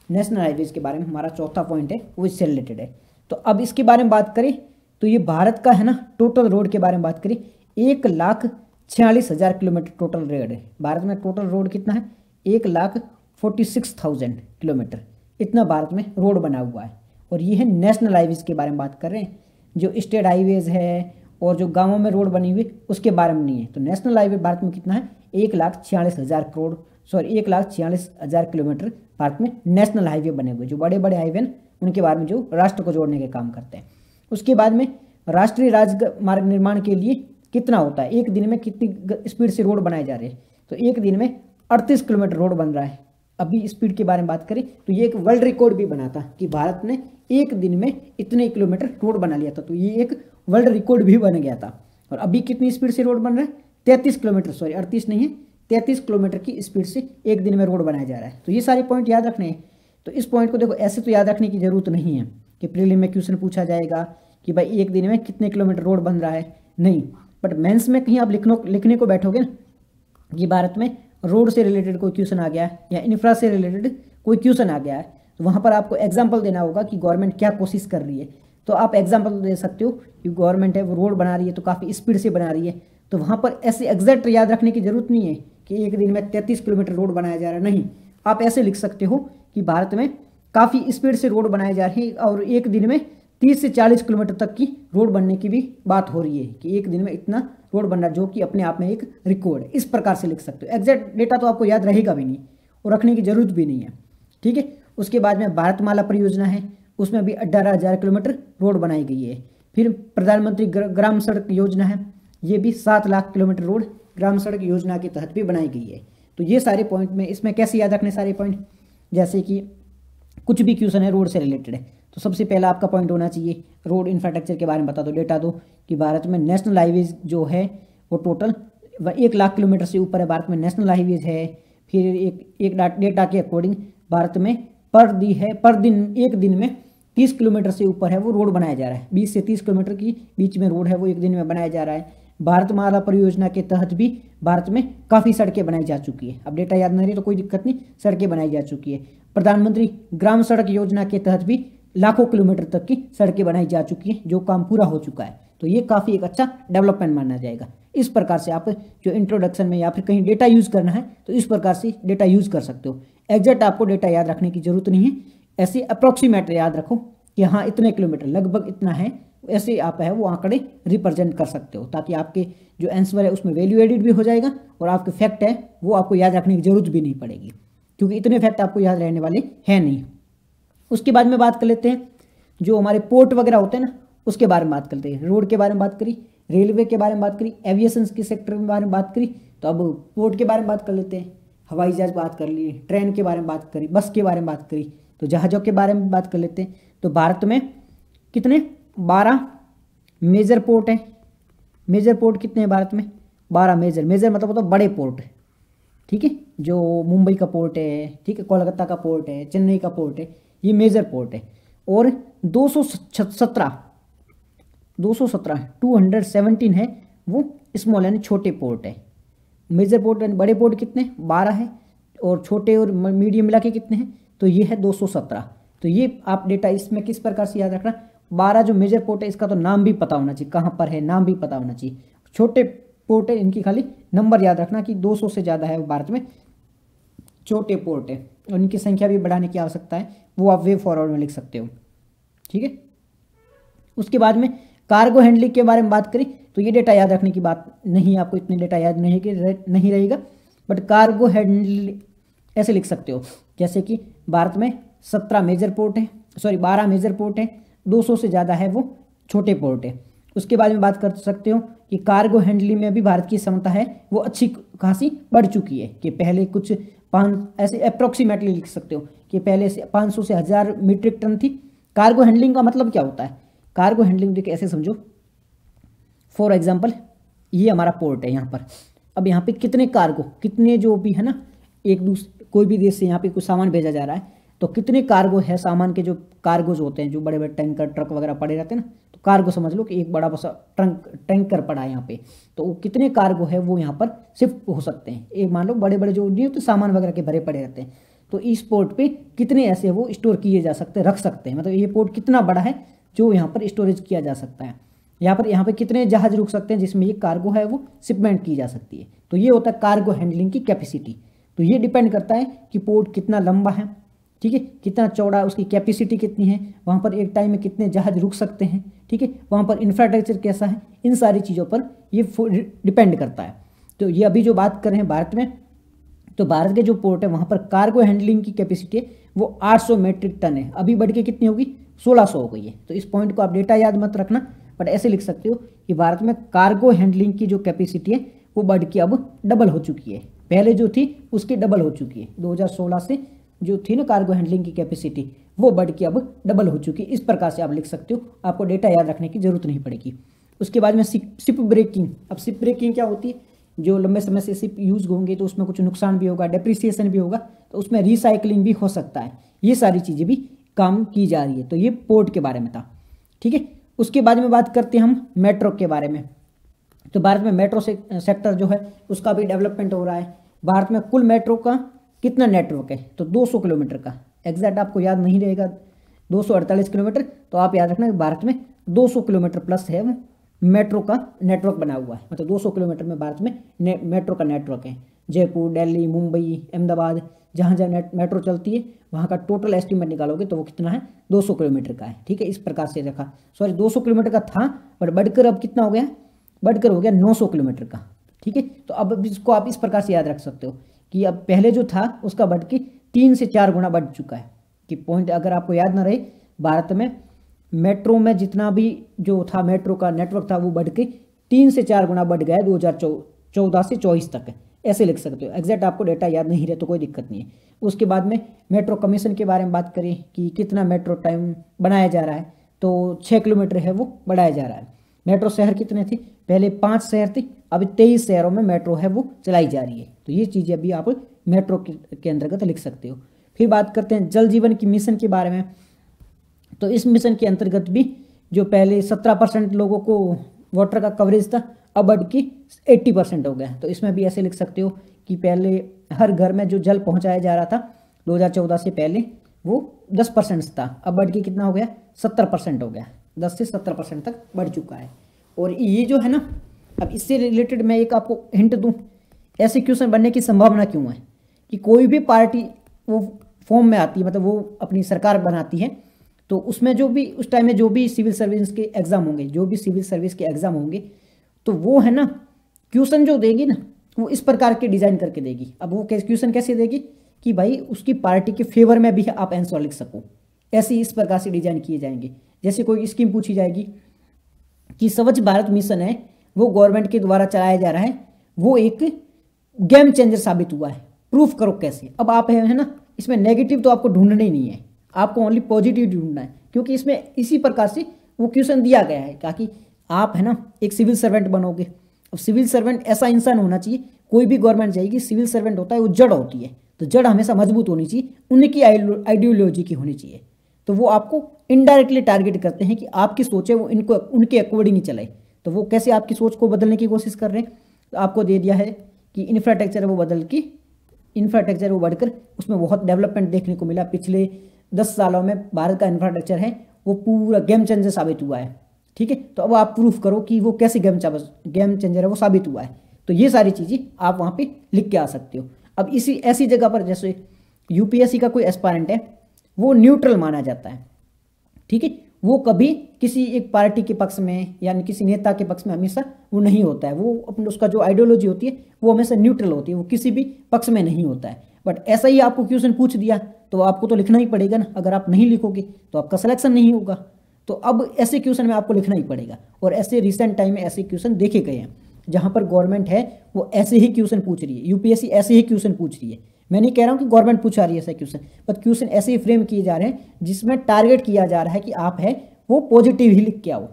नेशनल हाईवेज के बारे में हमारा चौथा पॉइंट है, वो इससे रिलेटेड है। तो अब इसके बारे में बात करें तो ये भारत का है ना, टोटल रोड के बारे में बात करें 1,46,000 किलोमीटर टोटल रोड है। भारत में टोटल रोड कितना है, 1,46,000 किलोमीटर, इतना भारत में रोड बना हुआ है। और ये है नेशनल हाईवेज के बारे में बात कर रहे हैं। जो स्टेट हाईवेज है और जो गांवों में रोड बनी हुई उसके बारे में नहीं है। तो नेशनल हाईवे भारत में कितना है, 1,46,000 किलोमीटर भारत में नेशनल हाईवे बने हुए, जो बड़े बड़े हाईवे हैं उनके बारे में, जो राष्ट्र को जोड़ने के काम करते हैं। उसके बाद में राष्ट्रीय राजमार्ग निर्माण के लिए कितना होता है, एक दिन में कितनी स्पीड से रोड बनाए जा रहे हैं। तो एक दिन में 38 किलोमीटर रोड बन रहा है। अभी स्पीड के बारे में बात करें तो ये एक वर्ल्ड रिकॉर्ड भी बना था कि भारत ने एक दिन में इतने किलोमीटर रोड बना लिया था। तो ये एक वर्ल्ड रिकॉर्ड भी बन गया था। और अभी कितनी स्पीड से रोड बन रहा है, 33 किलोमीटर, सॉरी 38 नहीं है, 33 किलोमीटर की स्पीड से एक दिन में रोड बनाया जा रहा है। तो ये सारे पॉइंट याद रखने हैं। तो इस पॉइंट को देखो ऐसे तो याद रखने की जरूरत नहीं है कि प्रीलिम में क्वेश्चन पूछा जाएगा कि भाई एक दिन में कितने किलोमीटर रोड बन रहा है, नहीं। बट मेंस में कहीं आप लिखने को बैठोगे ना कि भारत में रोड से रिलेटेड कोई क्वेश्चन आ गया है या इंफ्रा से रिलेटेड कोई क्वेश्चन आ गया है, तो वहाँ पर आपको एग्जाम्पल देना होगा कि गवर्नमेंट क्या कोशिश कर रही है। तो आप एग्जाम्पल दे सकते हो कि गवर्नमेंट है वो रोड बना रही है तो काफ़ी स्पीड से बना रही है। तो वहाँ पर ऐसे एग्जैक्ट याद रखने की जरूरत नहीं है कि एक दिन में 33 किलोमीटर रोड बनाया जा रहा है, नहीं। आप ऐसे लिख सकते हो कि भारत में काफ़ी स्पीड से रोड बनाए जा रहे हैं और एक दिन में 30 से 40 किलोमीटर तक की रोड बनने की भी बात हो रही है कि एक दिन में इतना रोड बन रहा है, जो कि अपने आप में एक रिकॉर्ड है। इस प्रकार से लिख सकते हो। एग्जैक्ट डेटा तो आपको याद रहेगा भी नहीं और रखने की जरूरत भी नहीं है, ठीक है। उसके बाद में भारतमाला परियोजना है, उसमें भी 18,000 किलोमीटर रोड बनाई गई है। फिर प्रधानमंत्री ग्राम सड़क योजना है, ये भी 7 लाख किलोमीटर रोड ग्राम सड़क योजना के तहत भी बनाई गई है। तो ये सारे पॉइंट में इसमें कैसे याद रखने सारे पॉइंट, जैसे कि कुछ भी क्वेश्चन है रोड से रिलेटेड है तो सबसे पहला आपका पॉइंट होना चाहिए रोड इंफ्रास्ट्रक्चर के बारे में बता दो, डेटा दो कि भारत में नेशनल हाईवेज जो है वो टोटल 1 लाख किलोमीटर से ऊपर है, भारत में नेशनल हाईवेज है। फिर एक डेटा के अकॉर्डिंग भारत में पर दिन एक दिन में 30 किलोमीटर से ऊपर है वो रोड बनाया जा रहा है। 20 से 30 किलोमीटर की बीच में रोड है वो एक दिन में बनाया जा रहा है। भारतमाला परियोजना के तहत भी भारत में काफ़ी सड़कें बनाई जा चुकी है। अब डेटा याद नहीं रही तो कोई दिक्कत नहीं, सड़कें बनाई जा चुकी है। प्रधानमंत्री ग्राम सड़क योजना के तहत भी लाखों किलोमीटर तक की सड़कें बनाई जा चुकी हैं, जो काम पूरा हो चुका है। तो ये काफ़ी एक अच्छा डेवलपमेंट माना जाएगा। इस प्रकार से आप जो इंट्रोडक्शन में या फिर कहीं डेटा यूज़ करना है तो इस प्रकार से डेटा यूज़ कर सकते हो। एग्जैक्ट आपको डेटा याद रखने की जरूरत नहीं है, ऐसे अप्रोक्सीमेट याद रखो कि हाँ इतने किलोमीटर लगभग इतना है, ऐसे आप है वो आंकड़े रिप्रेजेंट कर सकते हो, ताकि आपके जो आंसर है उसमें वैल्यू एडिड भी हो जाएगा और आपके फैक्ट है वो आपको याद रखने की जरूरत भी नहीं पड़ेगी, क्योंकि इतने फैक्ट आपको याद रहने वाले हैं नहीं। उसके बाद में बात कर लेते हैं जो हमारे पोर्ट वगैरह होते हैं ना, उसके बारे में बात करते हैं। रोड के बारे में बात करी, रेलवे के बारे में बात करी, एविएशन के सेक्टर के बारे में बात करी, तो अब पोर्ट के बारे में बात कर लेते हैं। हवाई जहाज बात कर लिए, ट्रेन के बारे में बात करी, बस के बारे में बात करी, तो जहाज़ों के बारे में बात कर लेते हैं। तो भारत में कितने 12 मेजर पोर्ट हैं। मेजर पोर्ट कितने हैं भारत में, 12 मेजर मतलब होता बड़े पोर्ट, ठीक है। जो मुंबई का पोर्ट है, ठीक है, कोलकाता का पोर्ट है, चेन्नई का पोर्ट है, ये मेजर पोर्ट है। और 217 है वो स्मॉल यानी छोटे पोर्ट है। मेजर पोर्ट यानी बड़े पोर्ट कितने 12 है और छोटे और मीडियम मिला के कितने हैं, तो ये है 217। तो ये आप डेटा इसमें किस प्रकार से याद रखना, 12 जो मेजर पोर्ट है इसका तो नाम भी पता होना चाहिए, कहाँ पर है नाम भी पता होना चाहिए। छोटे पोर्ट है इनकी खाली नंबर याद रखना कि 200 से ज़्यादा है भारत में छोटे पोर्ट है, और इनकी संख्या भी बढ़ाने की आवश्यकता है, वो आप वे फॉरवर्ड में लिख सकते हो, ठीक है। उसके बाद में कार्गो हैंडलिंग के बारे में बात करें तो ये डेटा याद रखने की बात नहीं, आपको इतने डेटा याद नहीं रहेगा, बट कार्गो हैंडलिंग ऐसे लिख सकते हो जैसे कि भारत में 12 मेजर पोर्ट है, 200 से ज़्यादा है वो छोटे पोर्ट है। उसके बाद में बात कर सकते हो कि कार्गो हैंडलिंग में भी भारत की क्षमता है वो अच्छी खासी बढ़ चुकी है, कि पहले कुछ ऐसे अप्रोक्सीमेटली लिख सकते हो कि पहले से 500 से 1000 मीट्रिक टन थी। कार्गो हैंडलिंग का मतलब क्या होता है? कार्गो हैंडलिंग देखिए ऐसे समझो, फॉर एग्जांपल ये हमारा पोर्ट है यहाँ पर। अब यहाँ पे कितने कार्गो, कितने जो भी है ना, एक दूसरे कोई भी देश से यहाँ पे कुछ सामान भेजा जा रहा है, तो कितने कार्गो है सामान के, जो कार्गोज होते हैं, जो बड़े बड़े टैंकर ट्रक वगैरह पड़े रहते हैं ना, तो कार्गो समझ लो कि एक बड़ा सा टैंकर पड़ा है यहाँ पे, तो वो कितने कार्गो है वो यहाँ पर शिफ्ट हो सकते हैं। एक मान लो बड़े बड़े जो नहीं होते सामान वगैरह के भरे पड़े रहते हैं, तो इस पोर्ट पे कितने ऐसे वो स्टोर किए जा सकते हैं, रख सकते हैं, मतलब ये पोर्ट कितना बड़ा है जो यहाँ पर स्टोरेज किया जा सकता है। यहाँ पे कितने जहाज रुक सकते हैं जिसमें ये कार्गो है वो शिपमेंट की जा सकती है। तो ये होता है कार्गो हैंडलिंग की कैपेसिटी। तो ये डिपेंड करता है कि पोर्ट कितना लंबा है, ठीक है, कितना चौड़ा है, उसकी कैपेसिटी कितनी है, वहाँ पर एक टाइम में कितने जहाज रुक सकते हैं, ठीक है, वहाँ पर इंफ्रास्ट्रक्चर कैसा है, इन सारी चीज़ों पर ये डिपेंड करता है। तो ये अभी जो बात कर रहे हैं भारत में, तो भारत के जो पोर्ट है वहाँ पर कार्गो हैंडलिंग की कैपेसिटी है वो 800 मीट्रिक टन है। अभी बढ़ के कितनी होगी? 1600 हो गई है। तो इस पॉइंट को आप डेटा याद मत रखना, बट ऐसे लिख सकते हो कि भारत में कार्गो हैंडलिंग की जो कैपेसिटी है वो बढ़ के अब डबल हो चुकी है, पहले जो थी उसकी डबल हो चुकी है। 2016 से जो थी ना कार्गो हैंडलिंग की कैपेसिटी, वो बढ़ के अब डबल हो चुकी है। इस प्रकार से आप लिख सकते हो, आपको डेटा याद रखने की जरूरत नहीं पड़ेगी। उसके बाद में शिप ब्रेकिंग। अब शिप ब्रेकिंग क्या होती है? जो लंबे समय से शिप यूज होंगे तो उसमें कुछ नुकसान भी होगा, डेप्रिसिएशन भी होगा, तो उसमें रिसाइकलिंग भी हो सकता है। ये सारी चीज़ें भी काम की जा रही है। तो ये पोर्ट के बारे में था, ठीक है। उसके बाद में बात करते हैं हम मेट्रो के बारे में। तो भारत में मेट्रो सेक्टर जो है उसका भी डेवलपमेंट हो रहा है। भारत में कुल मेट्रो का कितना नेटवर्क है? तो 200 किलोमीटर का, एग्जैक्ट आपको याद नहीं रहेगा 248 किलोमीटर, तो आप याद रखना कि भारत में 200 किलोमीटर प्लस है वो मेट्रो का नेटवर्क बना हुआ है। मतलब 200 किलोमीटर में भारत में मेट्रो का नेटवर्क है। जयपुर, दिल्ली, मुंबई, अहमदाबाद, जहाँ जहाँ मेट्रो चलती है वहाँ का टोटल एस्टिमेट निकालोगे तो वो कितना है? 200 किलोमीटर का है, ठीक है। इस प्रकार से रखा, सॉरी 200 किलोमीटर का था, बट बढ़कर अब कितना हो गया? बढ़कर हो गया 900 किलोमीटर का, ठीक है। तो अब इसको आप इस प्रकार से याद रख सकते हो कि अब पहले जो था उसका बढ़ के 3 से 4 गुना बढ़ चुका है। कि पॉइंट अगर आपको याद ना रहे, भारत में मेट्रो में जितना भी जो था मेट्रो का नेटवर्क था वो बढ़ के 3 से 4 गुना बढ़ गया है 2014 से 24 तक। ऐसे लिख सकते हो, एग्जैक्ट आपको डेटा याद नहीं रहे तो कोई दिक्कत नहीं है। उसके बाद में मेट्रो कमीशन के बारे में बात करें कि कितना मेट्रो टाइम बनाया जा रहा है, तो 6 किलोमीटर है वो बढ़ाया जा रहा है। मेट्रो शहर कितने थे? पहले 5 शहर थे, अभी 23 शहरों में मेट्रो है वो चलाई जा रही है। तो ये चीज़ें अभी आप मेट्रो के अंतर्गत लिख सकते हो। फिर बात करते हैं जल जीवन की मिशन के बारे में। तो इस मिशन के अंतर्गत भी जो पहले 17% लोगों को वाटर का कवरेज था, अब बढ़ के 80% हो गया। तो इसमें भी ऐसे लिख सकते हो कि पहले हर घर में जो जल पहुंचाया जा रहा था 2014 से पहले वो 10% था, अब बढ़ के कितना हो गया? 70% हो गया। 10 से 70% तक बढ़ चुका है। और ये जो है ना, अब इससे रिलेटेड मैं एक आपको हिंट दूं, ऐसे क्वेश्चन बनने की संभावना क्यों है कि कोई भी पार्टी वो फॉर्म में आती है, मतलब वो अपनी सरकार बनाती है, तो उसमें जो भी उस टाइम में जो भी सिविल सर्विस के एग्जाम होंगे, जो भी सिविल सर्विस के एग्जाम होंगे, तो वो है ना क्वेश्चन जो देगी ना वो इस प्रकार के डिजाइन करके देगी। अब वो क्वेश्चन कैसे देगी कि भाई उसकी पार्टी के फेवर में भी आप आंसर लिख सको, ऐसे इस प्रकार से डिजाइन किए जाएंगे। जैसे कोई स्कीम पूछी जाएगी कि स्वच्छ भारत मिशन है वो गवर्नमेंट के द्वारा चलाया जा रहा है, वो एक गेम चेंजर साबित हुआ है, प्रूफ करो कैसे। अब आप है ना, इसमें नेगेटिव तो आपको ढूंढना ही नहीं है, आपको ओनली पॉजिटिव ढूंढना है, क्योंकि इसमें इसी प्रकार से वो क्वेश्चन दिया गया है ताकि आप है ना एक सिविल सर्वेंट बनोगे। अब सिविल सर्वेंट ऐसा इंसान होना चाहिए, कोई भी गवर्नमेंट जाएगी, सिविल सर्वेंट होता है वो जड़ होती है, तो जड़ हमेशा मजबूत होनी चाहिए, उनकी आइडियोलॉजी की होनी चाहिए। तो वो आपको इनडायरेक्टली टारगेट करते हैं कि आपकी सोच है वो इनको उनके अकॉर्डिंग ही चले। तो वो कैसे आपकी सोच को बदलने की कोशिश कर रहे हैं? तो आपको दे दिया है कि इंफ्रास्ट्रक्चर वो बदल के इंफ्रास्ट्रक्चर वो बढ़कर उसमें बहुत डेवलपमेंट देखने को मिला। पिछले 10 सालों में भारत का इंफ्रास्ट्रक्चर है वो पूरा गेम चेंजर साबित हुआ है, ठीक है। तो अब आप प्रूफ करो कि वो कैसे गेम चेंजर है वो साबित हुआ है। तो ये सारी चीज़ें आप वहाँ पे लिख के आ सकते हो। अब इसी ऐसी जगह पर जैसे यूपीएससी का कोई एस्पायरेंट है वो न्यूट्रल माना जाता है, ठीक है। वो कभी किसी एक पार्टी के पक्ष में यानी किसी नेता के पक्ष में हमेशा वो नहीं होता है, वो अपने उसका जो आइडियोलॉजी होती है वो हमेशा न्यूट्रल होती है, वो किसी भी पक्ष में नहीं होता है। बट ऐसा ही आपको क्वेश्चन पूछ दिया तो आपको तो लिखना ही पड़ेगा ना, अगर आप नहीं लिखोगे तो आपका सिलेक्शन नहीं होगा। तो अब ऐसे क्वेश्चन में आपको लिखना ही पड़ेगा, और ऐसे रिसेंट टाइम में ऐसे क्वेश्चन देखे गए हैं जहाँ पर गवर्नमेंट है वो ऐसे ही क्वेश्चन पूछ रही है, यूपीएससी ऐसे ही क्वेश्चन पूछ रही है। मैं नहीं कह रहा हूँ कि गवर्नमेंट पूछा रही है ऐसा क्वेश्चन, बट क्वेश्चन ऐसे ही फ्रेम किए जा रहे हैं जिसमें टारगेट किया जा रहा है कि आप है वो पॉजिटिव ही लिख के आओ।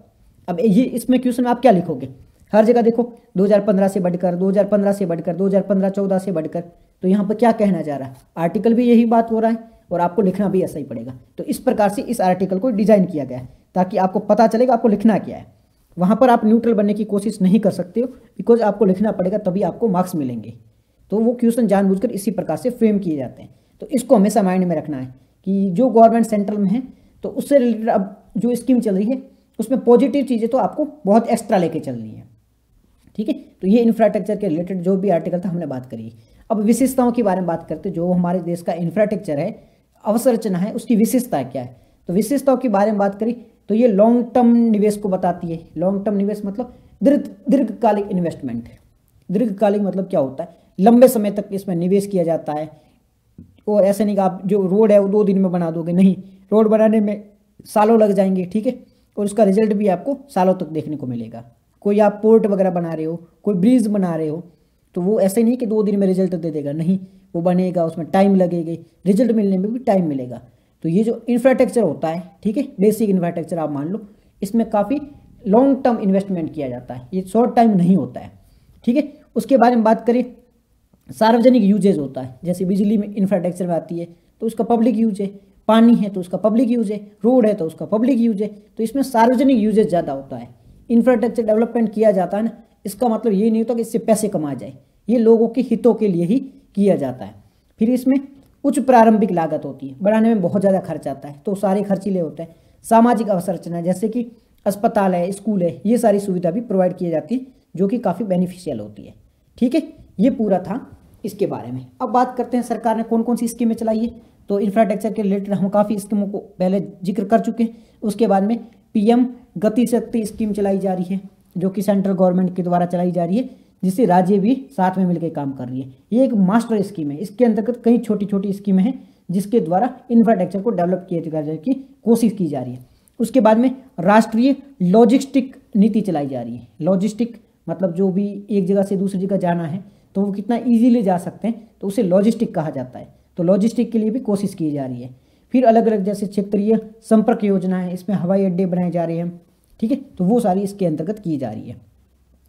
अब ये इसमें क्वेश्चन में आप क्या लिखोगे, हर जगह देखो 2015 से बढ़कर, 2015 से बढ़कर, 2015-14 से बढ़कर, तो यहाँ पर क्या कहना जा रहा है, आर्टिकल भी यही बात हो रहा है और आपको लिखना भी ऐसा ही पड़ेगा। तो इस प्रकार से इस आर्टिकल को डिजाइन किया गया है ताकि आपको पता चलेगा आपको लिखना क्या है। वहाँ पर आप न्यूट्रल बनने की कोशिश नहीं कर सकते हो, बिकॉज आपको लिखना पड़ेगा, तभी आपको मार्क्स मिलेंगे। तो वो क्वेश्चन जानबूझकर इसी प्रकार से फ्रेम किए जाते हैं। तो इसको हमेशा माइंड में रखना है कि जो गवर्नमेंट सेंट्रल में है तो उससे रिलेटेड अब जो स्कीम चल रही है उसमें पॉजिटिव चीज़ें तो आपको बहुत एक्स्ट्रा लेके चलनी है, ठीक है। तो ये इंफ्रास्ट्रक्चर के रिलेटेड जो भी आर्टिकल था हमने बात करी। अब विशेषताओं के बारे में बात करते, जो हमारे देश का इंफ्रास्ट्रक्चर है, अवसंरचना है, उसकी विशेषता क्या है। तो विशेषताओं के बारे में बात करी तो ये लॉन्ग टर्म निवेश को बताती है। लॉन्ग टर्म निवेश मतलब दीर्घकालिक इन्वेस्टमेंट। दीर्घकालिक मतलब क्या होता है, लंबे समय तक इसमें निवेश किया जाता है। और ऐसे नहीं कि आप जो रोड है वो 2 दिन में बना दोगे, नहीं, रोड बनाने में सालों लग जाएंगे, ठीक है, और उसका रिजल्ट भी आपको सालों तक देखने को मिलेगा। कोई आप पोर्ट वगैरह बना रहे हो, कोई ब्रिज बना रहे हो, तो वो ऐसे नहीं कि 2 दिन में रिजल्ट दे देगा, नहीं, वो बनेगा, उसमें टाइम लगेगा, रिजल्ट मिलने में भी टाइम मिलेगा। तो ये जो इंफ्रास्ट्रक्चर होता है, ठीक है, बेसिक इंफ्रास्ट्रक्चर आप मान लो, इसमें काफ़ी लॉन्ग टर्म इन्वेस्टमेंट किया जाता है, ये शॉर्ट टाइम नहीं होता है, ठीक है। उसके बारे में बात करें, सार्वजनिक यूजेज होता है, जैसे बिजली में इंफ्रास्ट्रक्चर में आती है तो उसका पब्लिक यूज है, पानी है तो उसका पब्लिक यूज है, रोड है तो उसका पब्लिक यूज है। तो इसमें सार्वजनिक यूजेज ज़्यादा होता है। इंफ्रास्ट्रक्चर डेवलपमेंट किया जाता है ना, इसका मतलब ये नहीं होता कि इससे पैसे कमा जाए, ये लोगों के हितों के लिए ही किया जाता है। फिर इसमें उच्च प्रारंभिक लागत होती है, बनाने में बहुत ज़्यादा खर्च आता है, तो सारे खर्चीले होते हैं। सामाजिक अवसंरचना जैसे कि अस्पताल है, स्कूल है, ये सारी सुविधा भी प्रोवाइड की जाती है जो कि काफ़ी बेनिफिशियल होती है, ठीक है। ये पूरा था इसके बारे में। अब बात करते हैं सरकार ने कौन कौन सी स्कीमें चलाई है। तो इंफ्रास्ट्रक्चर के रिलेटेड हम काफ़ी स्कीमों को पहले जिक्र कर चुके हैं। उसके बाद में पीएम गति शक्ति स्कीम चलाई जा रही है, जो कि सेंट्रल गवर्नमेंट के द्वारा चलाई जा रही है, जिससे राज्य भी साथ में मिलकर काम कर रही है। ये एक मास्टर स्कीम है, इसके अंतर्गत कई छोटी छोटी स्कीमें हैं जिसके द्वारा इंफ्रास्ट्रक्चर को डेवलप किया जाने की कोशिश की जा रही है। उसके बाद में राष्ट्रीय लॉजिस्टिक नीति चलाई जा रही है। लॉजिस्टिक मतलब जो भी एक जगह से दूसरी जगह जाना है तो वो कितना ईजीली जा सकते हैं, तो उसे लॉजिस्टिक कहा जाता है। तो लॉजिस्टिक के लिए भी कोशिश की जा रही है। फिर अलग अलग जैसे क्षेत्रीय संपर्क योजना है, इसमें हवाई अड्डे बनाए जा रहे हैं, ठीक है, तो वो सारी इसके अंतर्गत की जा रही है।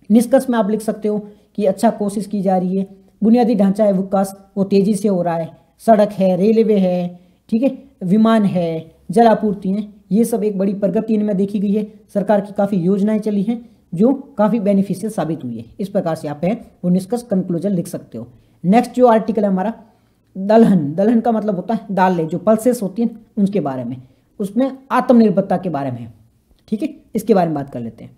निष्कर्ष में आप लिख सकते हो कि अच्छा कोशिश की जा रही है। बुनियादी ढांचा है विकास वो तेजी से हो रहा है, सड़क है, रेलवे है, ठीक है, विमान है, जल आपूर्ति है, ये सब एक बड़ी प्रगति इनमें देखी गई है। सरकार की काफ़ी योजनाएं चली हैं जो काफ़ी बेनिफिशियल साबित हुई है। इस प्रकार से आप है वो निष्कर्ष कंक्लूजन लिख सकते हो। नेक्स्ट जो आर्टिकल है हमारा दलहन। दलहन का मतलब होता है दालें, जो पल्सेस होती हैं उनके बारे में, उसमें आत्मनिर्भरता के बारे में, ठीक है, इसके बारे में बात कर लेते हैं।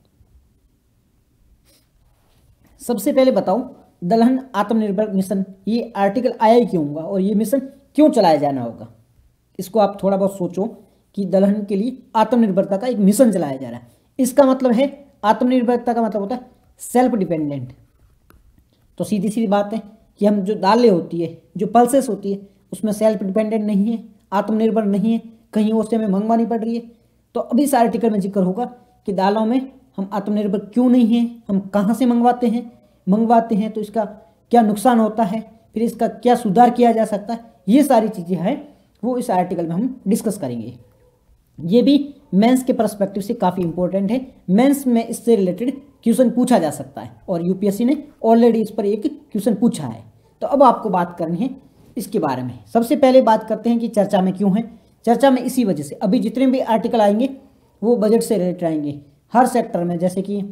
सबसे पहले बताओ दलहन आत्मनिर्भर मिशन, ये आर्टिकल आया ही क्यों होगा और ये मिशन क्यों चलाया जाना होगा, इसको आप थोड़ा बहुत सोचो कि दलहन के लिए आत्मनिर्भरता का एक मिशन चलाया जा रहा है। इसका मतलब है, आत्मनिर्भरता का मतलब होता है सेल्फ डिपेंडेंट। तो सीधी सीधी बात है कि हम जो दालें होती है, जो पल्सेस होती है, उसमें सेल्फ डिपेंडेंट नहीं है, आत्मनिर्भर नहीं है, कहीं और से हमें मंगवानी पड़ रही है। तो अभी इस आर्टिकल में जिक्र होगा कि दालों में हम आत्मनिर्भर क्यों नहीं हैं, हम कहाँ से मंगवाते हैं तो इसका क्या नुकसान होता है, फिर इसका क्या सुधार किया जा सकता है, ये सारी चीज़ें हैं वो इस आर्टिकल में हम डिस्कस करेंगे। ये भी मेंस के पर्सपेक्टिव से काफ़ी इंपॉर्टेंट है। मेंस में इससे रिलेटेड क्वेश्चन पूछा जा सकता है और यूपीएससी ने ऑलरेडी इस पर एक क्वेश्चन पूछा है। तो अब आपको बात करनी है इसके बारे में। सबसे पहले बात करते हैं कि चर्चा में क्यों है। चर्चा में इसी वजह से, अभी जितने भी आर्टिकल आएंगे वो बजट से रिलेटेड आएंगे हर सेक्टर में। जैसे कि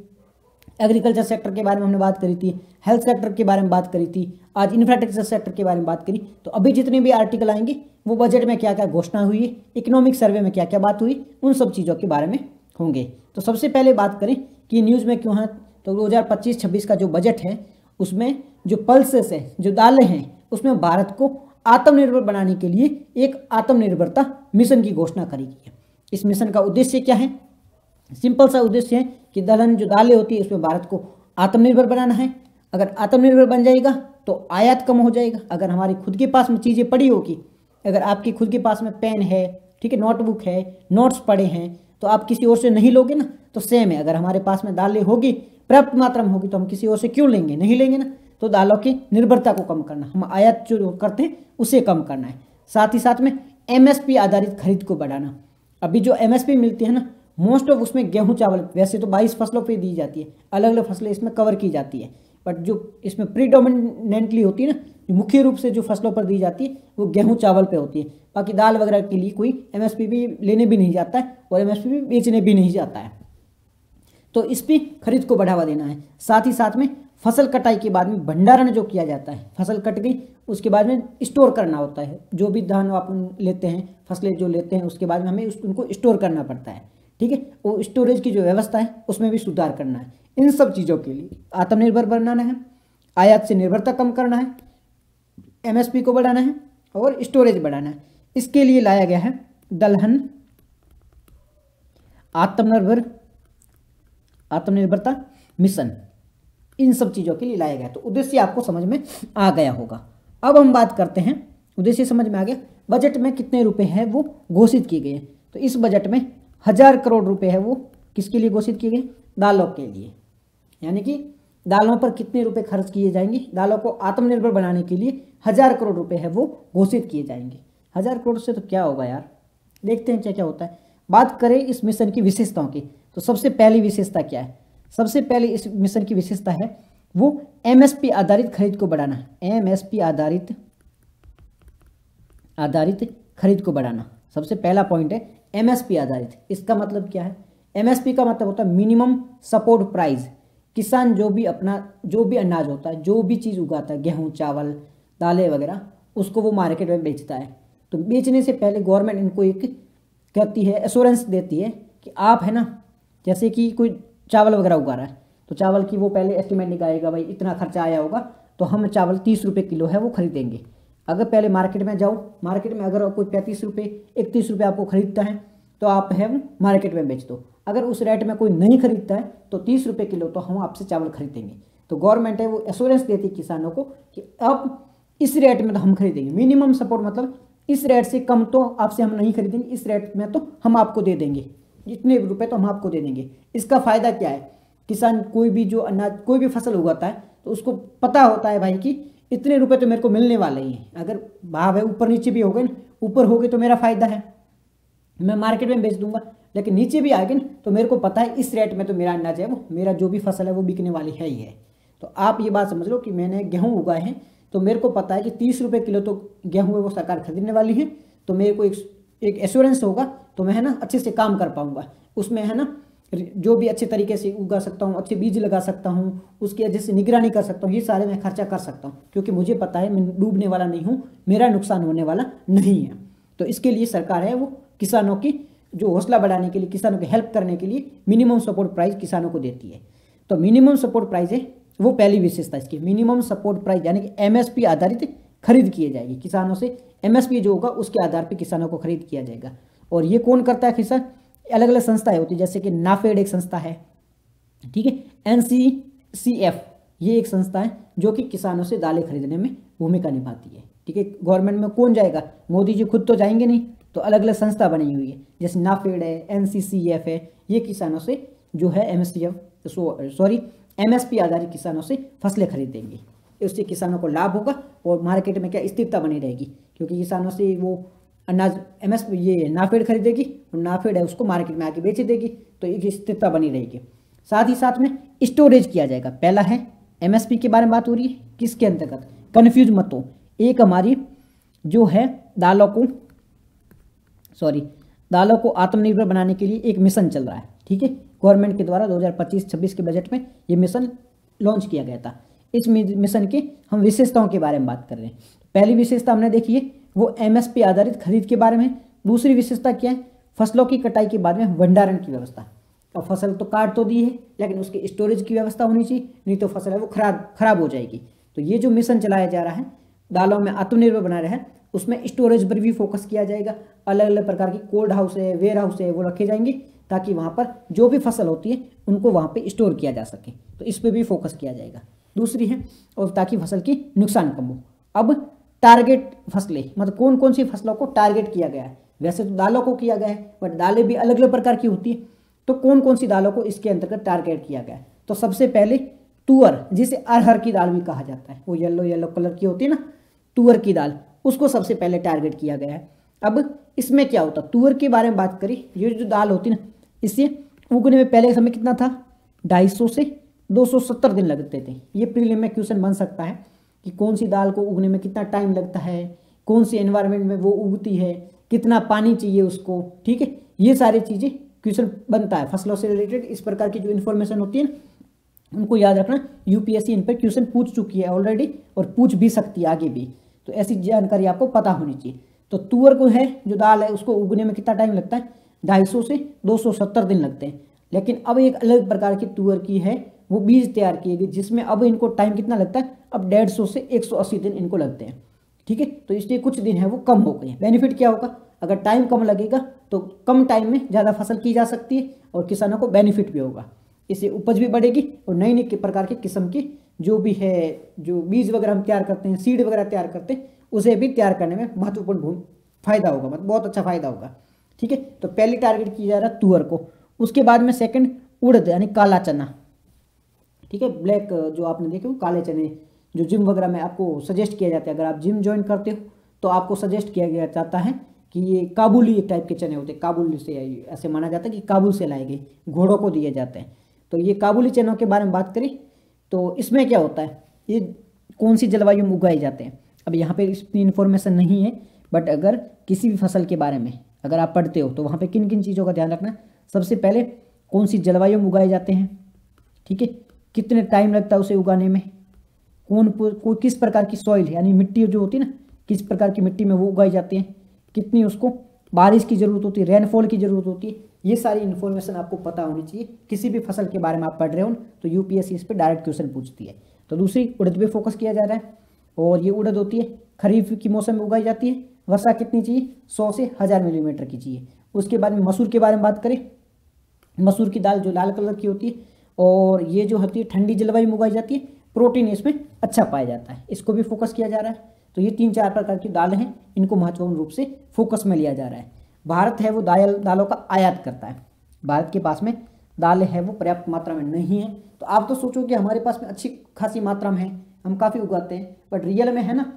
एग्रीकल्चर सेक्टर के बारे में हमने बात करी थी, हेल्थ सेक्टर के बारे में बात करी थी, आज इंफ्रास्ट्रक्चर सेक्टर के बारे में बात करी। तो अभी जितने भी आर्टिकल आएंगे वो बजट में क्या क्या घोषणा हुई है, इकोनॉमिक सर्वे में क्या क्या बात हुई, उन सब चीज़ों के बारे में होंगे। तो सबसे पहले बात करें कि न्यूज़ में क्यों है, तो 2025-26 का जो बजट है उसमें जो पल्सेस है, जो दालें हैं, उसमें भारत को आत्मनिर्भर बनाने के लिए एक आत्मनिर्भरता मिशन की घोषणा करी गई है। इस मिशन का उद्देश्य क्या है, सिंपल सा उद्देश्य है कि दलहन जो दालें होती है उसमें भारत को आत्मनिर्भर बनाना है। अगर आत्मनिर्भर बन जाएगा तो आयात कम हो जाएगा। अगर हमारी खुद के पास में चीज़ें पड़ी होगी, अगर आपकी खुद के पास में पेन है, ठीक है, नोटबुक है, नोट्स पड़े हैं, तो आप किसी और से नहीं लोगे ना। तो सेम है, अगर हमारे पास में दालें होगी, पर्याप्त मात्रा में होगी, तो हम किसी और से क्यों लेंगे, नहीं लेंगे ना। तो दालों की निर्भरता को कम करना, हम आयात जो करते हैं उसे कम करना है। साथ ही साथ में एमएसपी आधारित खरीद को बढ़ाना। अभी जो एमएसपी मिलती है ना, मोस्ट ऑफ उसमें गेहूं चावल, वैसे तो 22 फसलों पे दी जाती है, अलग अलग फसलें इसमें कवर की जाती है, बट जो इसमें प्रीडोमिनेंटली होती है ना, मुख्य रूप से जो फसलों पर दी जाती है वो गेहूं चावल पे होती है। बाकी दाल वगैरह के लिए कोई एमएसपी भी लेने भी नहीं जाता है और एमएसपी भी बेचने भी नहीं जाता है। तो इस पर खरीद को बढ़ावा देना है। साथ ही साथ में फसल कटाई के बाद में भंडारण जो किया जाता है, फसल कट गई उसके बाद में स्टोर करना होता है। जो भी धान आप लेते हैं, फसलें जो लेते हैं, उसके बाद में हमें उनको स्टोर करना पड़ता है, ठीक है। वो स्टोरेज की जो व्यवस्था है उसमें भी सुधार करना है। इन सब चीज़ों के लिए आत्मनिर्भर बनाना है, आयात से निर्भरता कम करना है, एमएसपी को बढ़ाना है और स्टोरेज बढ़ाना है। इसके लिए लाया गया है दलहन आत्मनिर्भरता मिशन। इन सब चीज़ों के लिए लाया गया। तो उद्देश्य आपको समझ में आ गया होगा। अब हम बात करते हैं, उद्देश्य समझ में आ गया, बजट में कितने रुपए हैं वो घोषित किए गए। तो इस बजट में 1000 करोड़ रुपए है वो किसके लिए घोषित किए गए? दालों के लिए। यानी कि दालों पर कितने रुपए खर्च किए जाएंगे, दालों को आत्मनिर्भर बनाने के लिए 1000 करोड़ रुपए है वो घोषित किए जाएंगे। 1000 करोड़ से तो क्या होगा यार, देखते हैं क्या क्या होता है। बात करें इस मिशन की विशेषताओं की, तो सबसे पहली विशेषता क्या है? सबसे पहले इस मिशन की विशेषता है वो एमएसपी आधारित खरीद को बढ़ाना है। एमएसपी आधारित खरीद को बढ़ाना सबसे पहला पॉइंट है, एमएसपी आधारित। इसका मतलब क्या है? एमएसपी का मतलब होता है मिनिमम सपोर्ट प्राइस। किसान जो भी अनाज होता है, जो भी चीज़ उगाता है, गेहूं, चावल, दालें वगैरह, उसको वो मार्केट में बेचता है। तो बेचने से पहले गवर्नमेंट इनको एक कहती है, एश्योरेंस देती है कि आप है ना, जैसे कि कोई चावल वगैरह उगा रहा है तो चावल की वो पहले एस्टिमेट निकालेगा, भाई इतना खर्चा आया होगा तो हम चावल 30 रुपये किलो है वो खरीदेंगे। अगर पहले मार्केट में जाओ, मार्केट में अगर कोई 35 रुपये 31 रुपये आपको खरीदता है तो आप है मार्केट में बेच दो। अगर उस रेट में कोई नहीं खरीदता है तो 30 रुपये किलो तो हम आपसे चावल खरीदेंगे। तो गवर्नमेंट है वो एश्योरेंस देती है किसानों को कि अब इस रेट में तो हम खरीदेंगे। मिनिमम सपोर्ट मतलब इस रेट से कम तो आपसे हम नहीं खरीदेंगे, इस रेट में तो हम आपको दे देंगे, जितने रुपए तो हम आपको दे देंगे। इसका फ़ायदा क्या है? किसान कोई भी जो अनाज, कोई भी फसल उगाता है तो उसको पता होता है भाई कि इतने रुपए तो मेरे को मिलने वाले ही हैं। अगर भाव है ऊपर नीचे भी हो गए ना, ऊपर हो गए तो मेरा फ़ायदा है, मैं मार्केट में बेच दूंगा, लेकिन नीचे भी आ गए ना तो मेरे को पता है इस रेट में तो मेरा अनाज है, वो मेरा जो भी फसल है वो बिकने वाली है ही है। तो आप ये बात समझ लो कि मैंने गेहूँ उगाए हैं तो मेरे को पता है कि 30 रुपये किलो तो गेहूँ है वो सरकार खरीदने वाली है, तो मेरे को एक एश्योरेंस होगा, तो मैं है ना अच्छे से काम कर पाऊंगा। उसमें है ना जो भी अच्छे तरीके से उगा सकता हूँ, अच्छे बीज लगा सकता हूँ, उसकी अच्छे से निगरानी कर सकता हूँ, ये सारे मैं खर्चा कर सकता हूँ, क्योंकि मुझे पता है मैं डूबने वाला नहीं हूँ, मेरा नुकसान होने वाला नहीं है। तो इसके लिए सरकार है वो किसानों की जो हौसला बढ़ाने के लिए, किसानों की हेल्प करने के लिए मिनिमम सपोर्ट प्राइस किसानों को देती है। तो मिनिमम सपोर्ट प्राइस है वो पहली विशेषता इसकी, मिनिमम सपोर्ट प्राइस, यानी कि एमएसपी आधारित खरीद किए जाएगी किसानों से। एमएसपी जो होगा उसके आधार पर किसानों को खरीद किया जाएगा। और ये कौन करता है किसान? अलग अलग संस्थाएं होती है, जैसे कि नाफेड एक संस्था है, ठीक है, एनसीसीएफ ये एक संस्था है जो कि किसानों से दालें खरीदने में भूमिका निभाती है, ठीक है। गवर्नमेंट में कौन जाएगा? मोदी जी खुद तो जाएंगे नहीं, तो अलग अलग संस्था बनी हुई है, जैसे नाफेड है, एनसीसीएफ है, ये किसानों से जो है एमएसपी आधारित किसानों से फसलें खरीदेंगे। उससे किसानों को लाभ होगा और मार्केट में क्या स्थिरता बनी रहेगी, क्योंकि किसानों से वो अनाज एमएसपी ये नाफेड खरीदेगी और नाफेड है उसको मार्केट में आके बेच देगी, तो एक स्थिरता बनी रहेगी। साथ ही साथ में स्टोरेज किया जाएगा। पहला है एमएसपी के बारे में बात हो रही है, किसके अंतर्गत? कन्फ्यूज मत हो, एक हमारी जो है दालों को आत्मनिर्भर बनाने के लिए एक मिशन चल रहा है, ठीक है। गवर्नमेंट के द्वारा 2025-26 के बजट में ये मिशन लॉन्च किया गया था। इस मिशन के हम विशेषताओं के बारे में बात कर रहे हैं। पहली विशेषता हमने देखी है वो एमएसपी आधारित खरीद के बारे में। दूसरी विशेषता क्या है? फसलों की कटाई के बाद में भंडारण की व्यवस्था। अब फसल तो काट तो दी है, लेकिन उसकी स्टोरेज की व्यवस्था होनी चाहिए, नहीं तो फसल है वो खराब हो जाएगी। तो ये जो मिशन चलाया जा रहा है दालों में आत्मनिर्भर बना रहा है, उसमें स्टोरेज पर भी फोकस किया जाएगा। अलग अलग प्रकार की कोल्ड हाउस है, वेयर हाउस है, वो रखे जाएंगे ताकि वहाँ पर जो भी फसल होती है उनको वहाँ पे स्टोर किया जा सके। तो इस पर भी फोकस किया जाएगा। दूसरी है और ताकि फसल की नुकसान कम हो। अब टारगेट फसलें, मतलब कौन कौन सी फसलों को टारगेट किया गया है? वैसे तो दालों को किया गया है, बट दालें भी अलग अलग प्रकार की होती है, तो कौन कौन सी दालों को इसके अंतर्गत टारगेट किया गया है? तो सबसे पहले तुअर, जिसे अरहर की दाल भी कहा जाता है, वो येलो येलो कलर की होती है ना तुअर की दाल, उसको सबसे पहले टारगेट किया गया है। अब इसमें क्या होता, तुअर के बारे में बात करें, ये जो दाल होती है ना, इससे उगने में पहले समय कितना था, 250 से 270 दिन लगते थे। ये प्रीलिम में क्वेश्चन बन सकता है कि कौन सी दाल को उगने में कितना टाइम लगता है, कौन सी एनवायरनमेंट में वो उगती है, कितना पानी चाहिए उसको, ठीक है, ये सारी चीज़ें क्वेश्चन बनता है फसलों से रिलेटेड। इस प्रकार की जो इन्फॉर्मेशन होती है उनको याद रखना, यूपीएससी इन पर क्वेश्चन पूछ चुकी है ऑलरेडी और पूछ भी सकती है आगे भी, तो ऐसी जानकारी आपको पता होनी चाहिए। तो तुअर को है जो दाल है उसको उगने में कितना टाइम लगता है, 250 से 270 दिन लगते हैं। लेकिन अब एक अलग प्रकार की तुअर की है, वो बीज तैयार किए गए, जिसमें अब इनको टाइम कितना लगता है, अब 150 से 180 दिन इनको लगते हैं, ठीक है। तो इसलिए कुछ दिन है वो कम हो गए। बेनिफिट क्या होगा, अगर टाइम कम लगेगा तो कम टाइम में ज़्यादा फसल की जा सकती है और किसानों को बेनिफिट भी होगा, इससे उपज भी बढ़ेगी और नई नई प्रकार के किस्म की जो भी है, जो बीज वगैरह हम तैयार करते हैं, सीड वगैरह तैयार करते हैं, उसे भी तैयार करने में महत्वपूर्ण फायदा होगा, मतलब बहुत अच्छा फायदा होगा, ठीक है। तो पहली टारगेट किया जा रहा है तुअर को। उसके बाद में सेकंड उड़द यानी काला चना, ठीक है, ब्लैक जो आपने देखे हो काले चने, जो जिम वगैरह में आपको सजेस्ट किया जाता है, अगर आप जिम ज्वाइन करते हो तो आपको सजेस्ट किया गया जाता है कि ये काबुली एक टाइप के चने होते हैं, काबुल से ऐसे माना जाता है कि काबुल से लाए गए, घोड़ों को दिए जाते हैं। तो ये काबुली चनों के बारे में बात करें तो इसमें क्या होता है, ये कौन सी जलवायु में उगाए जाते हैं, अब यहाँ पे इतनी इन्फॉर्मेशन नहीं है, बट अगर किसी भी फसल के बारे में अगर आप पढ़ते हो तो वहाँ पे किन किन चीज़ों का ध्यान रखना, सबसे पहले कौन सी जलवायु में उगाए जाते हैं, ठीक है, कितने टाइम लगता है उसे उगाने में, कौन किस प्रकार की सॉइल यानी मिट्टी जो होती है ना, किस प्रकार की मिट्टी में वो उगाई जाती हैं, कितनी उसको बारिश की ज़रूरत होती है, रेनफॉल की ज़रूरत होती है, ये सारी इन्फॉर्मेशन आपको पता होनी चाहिए। किसी भी फसल के बारे में आप पढ़ रहे हो तो यूपीएससी इस पर डायरेक्ट क्वेश्चन पूछती है। तो दूसरी उड़द पे फोकस किया जा रहा है, और ये उड़द होती है खरीफ की मौसम में उगाई जाती है, वर्षा कितनी चाहिए, 100 से 1000 मिलीमीटर की चाहिए। उसके बाद में मसूर के बारे में बात करें, मसूर की दाल जो लाल कलर की होती है, और ये जो होती है ठंडी जलवायु में उगाई जाती है, प्रोटीन इसमें अच्छा पाया जाता है, इसको भी फोकस किया जा रहा है। तो ये 3-4 प्रकार की दालें हैं, इनको महत्वपूर्ण रूप से फोकस में लिया जा रहा है। भारत है वो दालों का आयात करता है, भारत के पास में दालें हैं वो पर्याप्त मात्रा में नहीं है। तो आप तो सोचो कि हमारे पास में अच्छी खासी मात्रा में है, हम काफ़ी उगाते हैं, बट रियल में है ना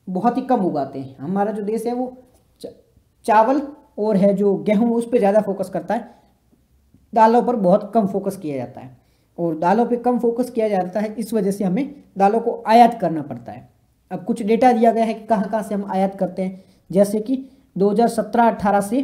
बहुत ही कम उगाते हैं। हमारा जो देश है वो चावल और है जो गेहूँ उस पर ज़्यादा फोकस करता है, दालों पर बहुत कम फोकस किया जाता है, और दालों पे कम फोकस किया जाता है, इस वजह से हमें दालों को आयात करना पड़ता है। अब कुछ डेटा दिया गया है कि कहाँ कहाँ से हम आयात करते हैं, जैसे कि 2017-18 से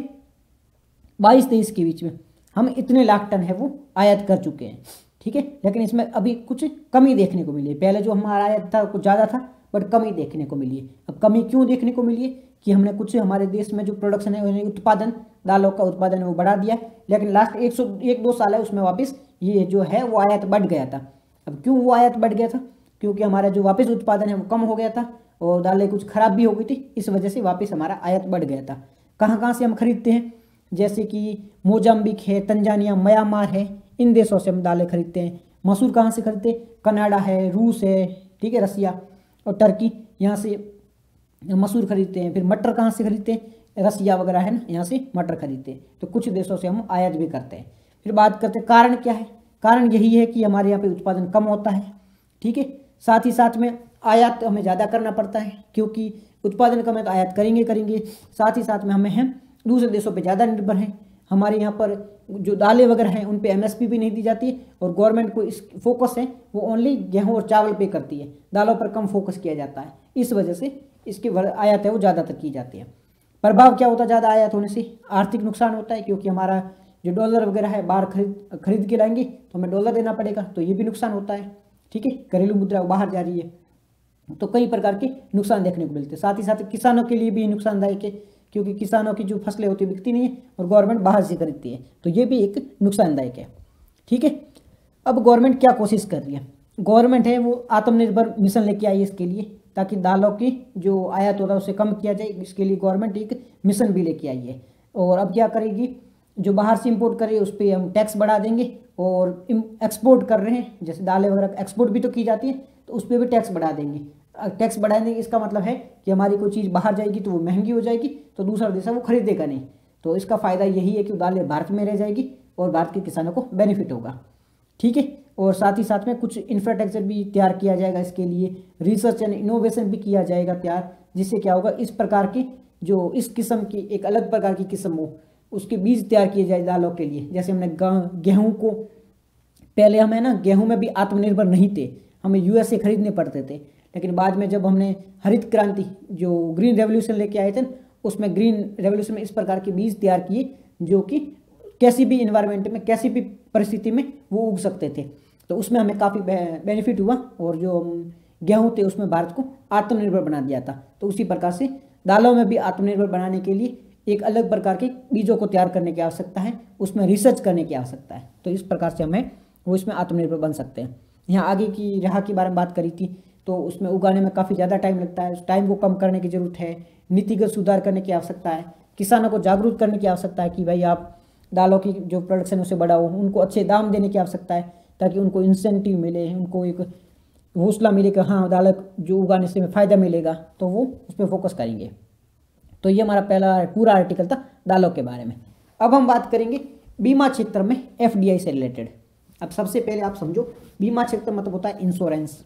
22-23 के बीच में हम इतने लाख टन है वो आयात कर चुके हैं, ठीक है। लेकिन इसमें अभी कुछ कमी देखने को मिली है, पहले जो हमारा आयात था कुछ ज़्यादा था, बट कमी देखने को मिली है। अब कमी क्यों देखने को मिली है कि हमने कुछ हमारे देश में जो प्रोडक्शन है, उत्पादन, दालों का उत्पादन है वो बढ़ा दिया, लेकिन लास्ट 1-2 साल है उसमें वापस ये जो है वो आयात बढ़ गया था। अब क्यों वो आयात बढ़ गया था, क्योंकि हमारा जो वापस उत्पादन है वो कम हो गया था और दालें कुछ खराब भी हो गई थी, इस वजह से वापस हमारा आयात बढ़ गया था। कहाँ कहाँ से हम खरीदते हैं, जैसे कि मोजाम्बिक है, तंजानिया, म्यांमार है, इन देशों से हम दालें खरीदते हैं। मसूर कहाँ से खरीदते हैं, कनाडा है, रूस है, ठीक है, रसिया और टर्की, यहाँ से मसूर खरीदते हैं। फिर मटर कहाँ से खरीदते हैं, रसिया वगैरह है ना, यहाँ से मटर खरीदते हैं। तो कुछ देशों से हम आयात भी करते हैं। फिर बात करते हैं कारण क्या है, कारण यही है कि हमारे यहाँ पे उत्पादन कम होता है, ठीक है। साथ ही साथ में आयात हमें ज़्यादा करना पड़ता है, क्योंकि उत्पादन कम है तो आयात करेंगे। साथ ही साथ में हम दूसरे देशों पे ज़्यादा निर्भर हैं। हमारे यहाँ पर जो दालें वगैरह हैं उन पे एमएसपी भी नहीं दी जाती है, और गवर्नमेंट को इस फोकस है वो ओनली गेहूँ और चावल पे करती है, दालों पर कम फोकस किया जाता है। इस वजह से इसकी आयात है वो ज़्यादातर की जाती है। प्रभाव क्या होता है ज़्यादा आयात होने से, आर्थिक नुकसान होता है, क्योंकि हमारा जो डॉलर वगैरह है बाहर खरीद के लाएंगे तो हमें डॉलर देना पड़ेगा, तो ये भी नुकसान होता है, ठीक है। घरेलू मुद्रा बाहर जा रही है, तो कई प्रकार के नुकसान देखने को मिलते हैं। साथ ही साथ किसानों के लिए भी नुकसानदायक है, क्योंकि किसानों की जो फसलें होती है बिकती नहीं है और गवर्नमेंट बाहर से खरीदती है, तो ये भी एक नुकसानदायक है, ठीक है। अब गवर्नमेंट क्या कोशिश कर रही है, गवर्नमेंट है वो आत्मनिर्भर मिशन लेके आई है इसके लिए, ताकि दालों की जो आयात होता है उसे कम किया जाए। इसके लिए गवर्नमेंट एक मिशन भी लेके आई है। और अब क्या करेगी, जो बाहर से इंपोर्ट करे उस पर हम टैक्स बढ़ा देंगे, और एक्सपोर्ट कर रहे हैं जैसे दालें वगैरह एक्सपोर्ट भी तो की जाती है, तो उस पर भी टैक्स बढ़ा देंगे। टैक्स बढ़ाने इसका मतलब है कि हमारी कोई चीज़ बाहर जाएगी तो वो महंगी हो जाएगी, तो दूसरा देश है वो खरीदेगा नहीं। तो इसका फ़ायदा यही है कि दालें भारत में रह जाएगी और भारत के किसानों को बेनिफिट होगा। ठीक है। और साथ ही साथ में कुछ इंफ्रास्ट्रक्चर भी तैयार किया जाएगा, इसके लिए रिसर्च एंड इनोवेशन भी किया जाएगा तैयार, जिससे क्या होगा, इस प्रकार की जो इस किस्म की एक अलग प्रकार की किस्म हो उसके बीज तैयार किए जाए दालों के लिए। जैसे हमने गेहूँ को, पहले हमें ना गेहूँ में भी आत्मनिर्भर नहीं थे, हमें यूएस से खरीदने पड़ते थे, लेकिन बाद में जब हमने हरित क्रांति जो ग्रीन रेवोल्यूशन लेके आए थे, उसमें ग्रीन रेवोल्यूशन में इस प्रकार के बीज तैयार किए जो कि कैसी भी इन्वायरमेंट में, कैसी भी परिस्थिति में वो उग सकते थे। तो उसमें हमें काफ़ी बेनिफिट हुआ और जो गेहूँ थे उसमें भारत को आत्मनिर्भर बना दिया था। तो उसी प्रकार से दालों में भी आत्मनिर्भर बनाने के लिए एक अलग प्रकार के बीजों को तैयार करने की आवश्यकता है, उसमें रिसर्च करने की आवश्यकता है। तो इस प्रकार से हमें वो इसमें आत्मनिर्भर बन सकते हैं। यहाँ आगे की राह के बारे में बात करी थी, तो उसमें उगाने में काफ़ी ज़्यादा टाइम लगता है, उस टाइम को कम करने की ज़रूरत है, नीतिगत सुधार करने की आवश्यकता है, किसानों को जागरूक करने की आवश्यकता है कि भाई आप दालों की जो प्रोडक्शन उसे बढ़ाओ, उनको अच्छे दाम देने की आवश्यकता है ताकि उनको इंसेंटिव मिले, उनको एक हौसला मिले कि हाँ दाल जो उगाने से फ़ायदा मिलेगा, तो वो उस पर फोकस करेंगे। तो ये हमारा पहला पूरा आर्टिकल था दालों के बारे में। अब हम बात करेंगे बीमा क्षेत्र में एफडीआई से रिलेटेड। अब सबसे पहले आप समझो, बीमा क्षेत्र मतलब होता है इंश्योरेंस,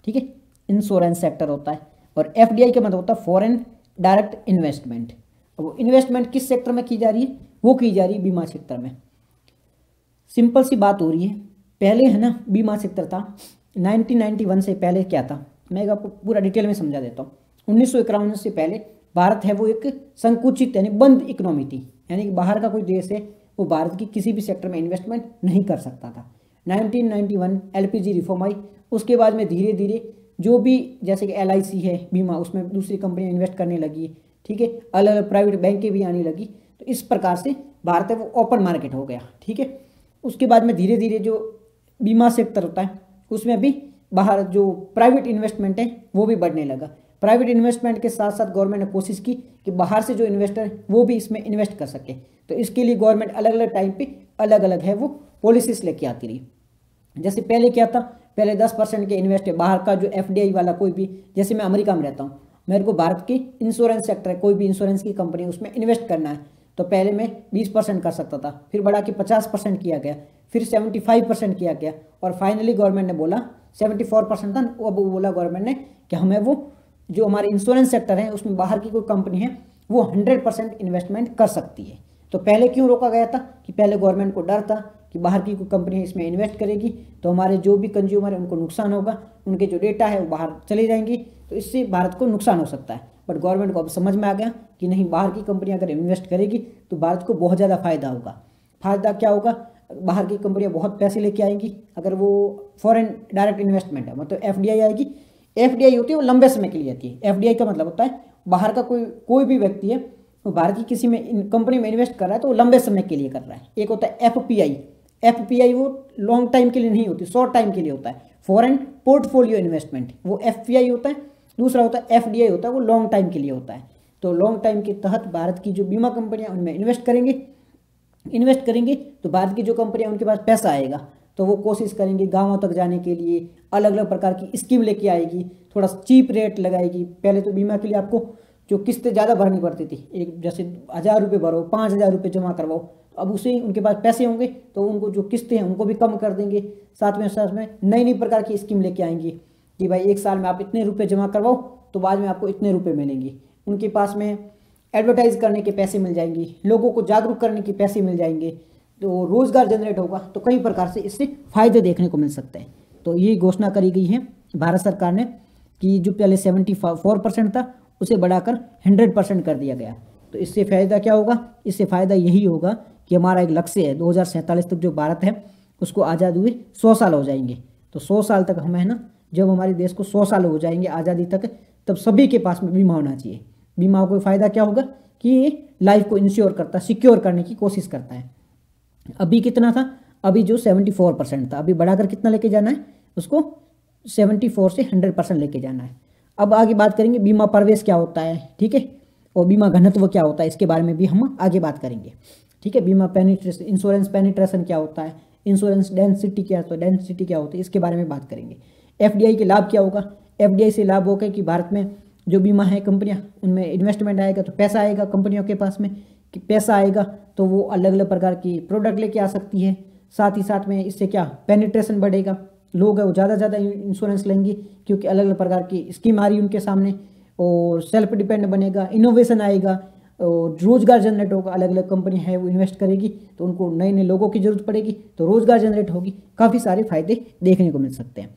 ठीक है, इंश्योरेंस सेक्टर होता है, और एफडीआई का मतलब होता है फॉरेन डायरेक्ट इन्वेस्टमेंट। वो इन्वेस्टमेंट किस सेक्टर में की जा रही है, वो की जा रही है बीमा क्षेत्र में। सिंपल सी बात हो रही है, पहले है ना बीमा क्षेत्र था 1991 से पहले क्या था, मैं आपको पूरा डिटेल में समझा देता हूँ। 1951 से पहले भारत है वो एक संकुचित यानी बंद इकोनॉमी थी, यानी कि बाहर का कोई देश है वो भारत की किसी भी सेक्टर में इन्वेस्टमेंट नहीं कर सकता था। 1991 एलपीजी रिफॉर्म आई, उसके बाद में धीरे धीरे जो भी जैसे कि एलआईसी है बीमा, उसमें दूसरी कंपनियां इन्वेस्ट करने लगी, ठीक है, अलग अलग प्राइवेट बैंकें भी आने लगी। तो इस प्रकार से भारत है वो ओपन मार्केट हो गया, ठीक है। उसके बाद में धीरे धीरे जो बीमा सेक्टर होता है उसमें भी बाहर जो प्राइवेट इन्वेस्टमेंट है वो भी बढ़ने लगा। प्राइवेट इन्वेस्टमेंट के साथ साथ गवर्नमेंट ने कोशिश की कि बाहर से जो इन्वेस्टर है वो भी इसमें इन्वेस्ट कर सके। तो इसके लिए गवर्नमेंट अलग अलग टाइम पे अलग अलग है वो पॉलिसीज लेके आती रही। जैसे पहले क्या था, पहले 10% के इन्वेस्ट है बाहर का जो एफडीआई वाला कोई भी, जैसे मैं अमेरिका में रहता हूँ, मेरे को भारत की इंश्योरेंस सेक्टर है, कोई भी इंश्योरेंस की कंपनी उसमें इन्वेस्ट करना है, तो पहले मैं 20% कर सकता था, फिर बढ़ा के 50% किया गया, फिर 75% किया गया, और फाइनली गवर्नमेंट ने बोला 74% था, अब बोला गवर्नमेंट ने कि हमें वो जो हमारे इंश्योरेंस सेक्टर है उसमें बाहर की कोई कंपनी है वो 100% इन्वेस्टमेंट कर सकती है। तो पहले क्यों रोका गया था कि पहले गवर्नमेंट को डर था कि बाहर की कोई कंपनी इसमें इन्वेस्ट करेगी तो हमारे जो भी कंज्यूमर है उनको नुकसान होगा, उनके जो डेटा है वो बाहर चले जाएंगी, तो इससे भारत को नुकसान हो सकता है। बट गवर्नमेंट को अब समझ में आ गया कि नहीं, बाहर की कंपनियां अगर इन्वेस्ट करेगी तो भारत को बहुत ज़्यादा फायदा होगा। फायदा क्या होगा, बाहर की कंपनियां बहुत पैसे लेके आएंगी, अगर वो फॉरेन डायरेक्ट इन्वेस्टमेंट है मतलब एफडीआई आएगी। एफडीआई होती है वो लंबे समय के लिए आती है। एफडीआई का मतलब होता है बाहर का कोई भी व्यक्ति है वो भारत की किसी में कंपनी में इन्वेस्ट कर रहा है तो वो लंबे समय के लिए कर रहा है। एक होता है एफपीआई, एफपीआई वो लॉन्ग टाइम के लिए नहीं होती, शॉर्ट टाइम के लिए होता है, फॉरेन पोर्टफोलियो इन्वेस्टमेंट, वो एफपीआई होता है। दूसरा होता है एफडीआई होता है, वो लॉन्ग टाइम के लिए होता है। तो लॉन्ग टाइम के तहत भारत की जो बीमा कंपनियां उनमें इन्वेस्ट करेंगे तो भारत की जो कंपनियां उनके पास पैसा आएगा तो वो कोशिश करेंगी गांवों तक जाने के लिए, अलग अलग प्रकार की स्कीम लेके आएगी, थोड़ा चीप रेट लगाएगी। पहले तो बीमा के लिए आपको जो किस्तें ज़्यादा भरनी पड़ती थी, एक जैसे 1000 रुपये भरो, 5000 रुपये जमा करवाओ, तो अब उसे उनके पास पैसे होंगे तो उनको जो किस्तें हैं उनको भी कम कर देंगे। साथ में नई नई प्रकार की स्कीम लेके आएंगी कि भाई 1 साल में आप इतने रुपये जमा करवाओ तो बाद में आपको इतने रुपये मिलेंगे। उनके पास में एडवर्टाइज करने के पैसे मिल जाएंगे, लोगों को जागरूक करने के पैसे मिल जाएंगे, तो रोजगार जनरेट होगा। तो कई प्रकार से इससे फायदे देखने को मिल सकते हैं। तो ये घोषणा करी गई है भारत सरकार ने कि जो पहले 74% था उसे बढ़ाकर 100% कर दिया गया। तो इससे फायदा क्या होगा, इससे फायदा यही होगा कि हमारा एक लक्ष्य है 2047 तक जो भारत है उसको आज़ाद हुए 100 साल हो जाएंगे। तो 100 साल तक हमें है ना, जब हमारे देश को 100 साल हो जाएंगे आज़ादी तक, तब सभी के पास में बीमा होना चाहिए। बीमा को फ़ायदा क्या होगा कि ये लाइफ को इंश्योर करता, सिक्योर करने की कोशिश करता है। अभी कितना था, अभी जो 74% था, अभी बढ़ाकर कितना लेके जाना है उसको, 74 से 100% लेके जाना है। अब आगे बात करेंगे बीमा प्रवेश क्या होता है, ठीक है, और बीमा घनत्व क्या होता है, इसके बारे में भी हम आगे बात करेंगे, ठीक है। बीमा पेनिट्रेशन, इंश्योरेंस पेनिट्रेशन क्या होता है, इंश्योरेंस डेंसिटी क्या होता है, डेंसिटी क्या होती है, इसके बारे में बात करेंगे। एफडीआई के लाभ क्या होगा, एफडीआई से लाभ होगा कि भारत में जो बीमा है कंपनियां, उनमें इन्वेस्टमेंट आएगा तो पैसा आएगा कंपनियों के पास में, कि पैसा आएगा तो वो अलग अलग प्रकार की प्रोडक्ट लेके आ सकती है। साथ ही साथ में इससे क्या पेनिट्रेशन बढ़ेगा, लोग है वो ज़्यादा ज़्यादा इंश्योरेंस लेंगे क्योंकि अलग अलग प्रकार की स्कीम आ रही है उनके सामने, और सेल्फ डिपेंड बनेगा, इनोवेशन आएगा और रोज़गार जनरेट होगा। अलग अलग कंपनी है वो इन्वेस्ट करेगी तो उनको नए नए लोगों की ज़रूरत पड़ेगी तो रोज़गार जनरेट होगी, काफ़ी सारे फायदे देखने को मिल सकते हैं।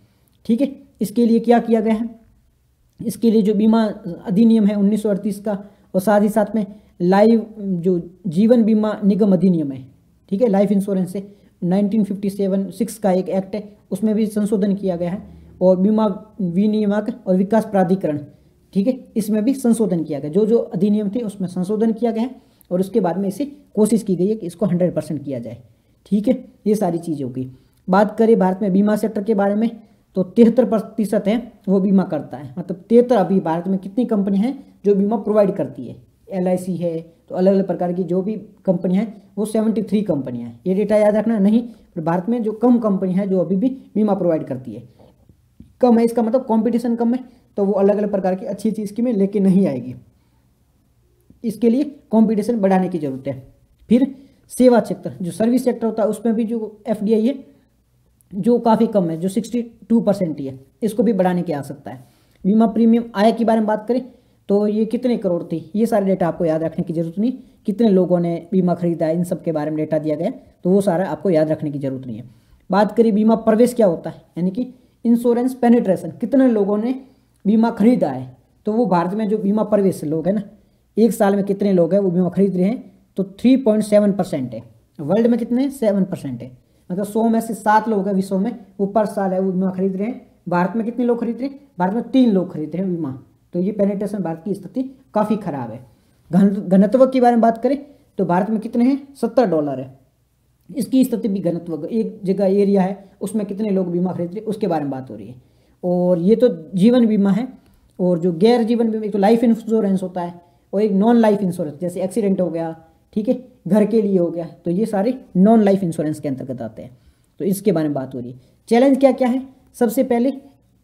ठीक है, इसके लिए क्या किया गया है, इसके लिए जो बीमा अधिनियम है 1938 का, और साथ ही साथ में लाइव जो जीवन बीमा निगम अधिनियम है, ठीक है, लाइफ इंश्योरेंस से 1957 का एक एक्ट है, उसमें भी संशोधन किया गया है। और बीमा विनियामक और विकास प्राधिकरण, ठीक है, इसमें भी संशोधन किया गया, जो जो अधिनियम थे उसमें संशोधन किया गया है और उसके बाद में इसे कोशिश की गई है कि इसको 100% किया जाए। ठीक है, ये सारी चीज़ें होगी। बात करें भारत में बीमा सेक्टर के बारे में तो 73% है वो बीमा करता है, मतलब 73 अभी भारत में कितनी कंपनी हैं जो बीमा प्रोवाइड करती है। LIC है, तो अलग अलग प्रकार की जो भी कंपनी है वो 73 कंपनियाँ हैं। ये डेटा याद रखना नहीं, पर भारत में जो कम कंपनी है जो अभी भी बीमा प्रोवाइड करती है, कम है, इसका मतलब कंपटीशन कम है, तो वो अलग अलग प्रकार की अच्छी अच्छी स्कीमें लेके नहीं आएगी। इसके लिए कंपटीशन बढ़ाने की जरूरत है। फिर सेवा क्षेत्र, जो सर्विस सेक्टर होता है, उसमें भी जो FDI है जो काफ़ी कम है, जो 62% ही है, इसको भी बढ़ाने की आवश्यकता है। बीमा प्रीमियम आय के बारे में बात करें तो ये कितने करोड़ थी, ये सारे डेटा आपको याद रखने की जरूरत नहीं, कितने लोगों ने बीमा खरीदा है इन सब के बारे में डेटा दिया गया, तो वो सारा आपको याद रखने की जरूरत नहीं है। बात करें बीमा प्रवेश क्या होता है, यानी कि इंश्योरेंस पेनिट्रेशन, कितने लोगों ने बीमा खरीदा है, तो वो भारत में जो बीमा प्रवेश लोग हैं ना, एक साल में कितने लोग हैं वो बीमा खरीद रहे हैं, तो 3.7% है। वर्ल्ड में कितने, 7% है, मतलब 100 में से 7 लोग हैं विश्व में वो पर साल है वो बीमा खरीद रहे हैं। भारत में कितने लोग खरीद रहे हैं, भारत में 3 लोग खरीद रहे हैं बीमा, तो ये पेनिट्रेशन भारत की स्थिति काफ़ी खराब है। घनत्व के बारे में बात करें तो भारत में कितने हैं, $70 है, इसकी स्थिति भी घनत्व, एक जगह एरिया है उसमें कितने लोग बीमा खरीद रहे हैं उसके बारे में बात हो रही है। और ये तो जीवन बीमा है, और जो गैर जीवन बीमा, एक तो लाइफ इंश्योरेंस होता है और एक नॉन लाइफ इंश्योरेंस, जैसे एक्सीडेंट हो गया, ठीक है, घर के लिए हो गया, तो ये सारे नॉन लाइफ इंश्योरेंस के अंतर्गत आते हैं, तो इसके बारे में बात हो रही है। चैलेंज क्या क्या है, सबसे पहले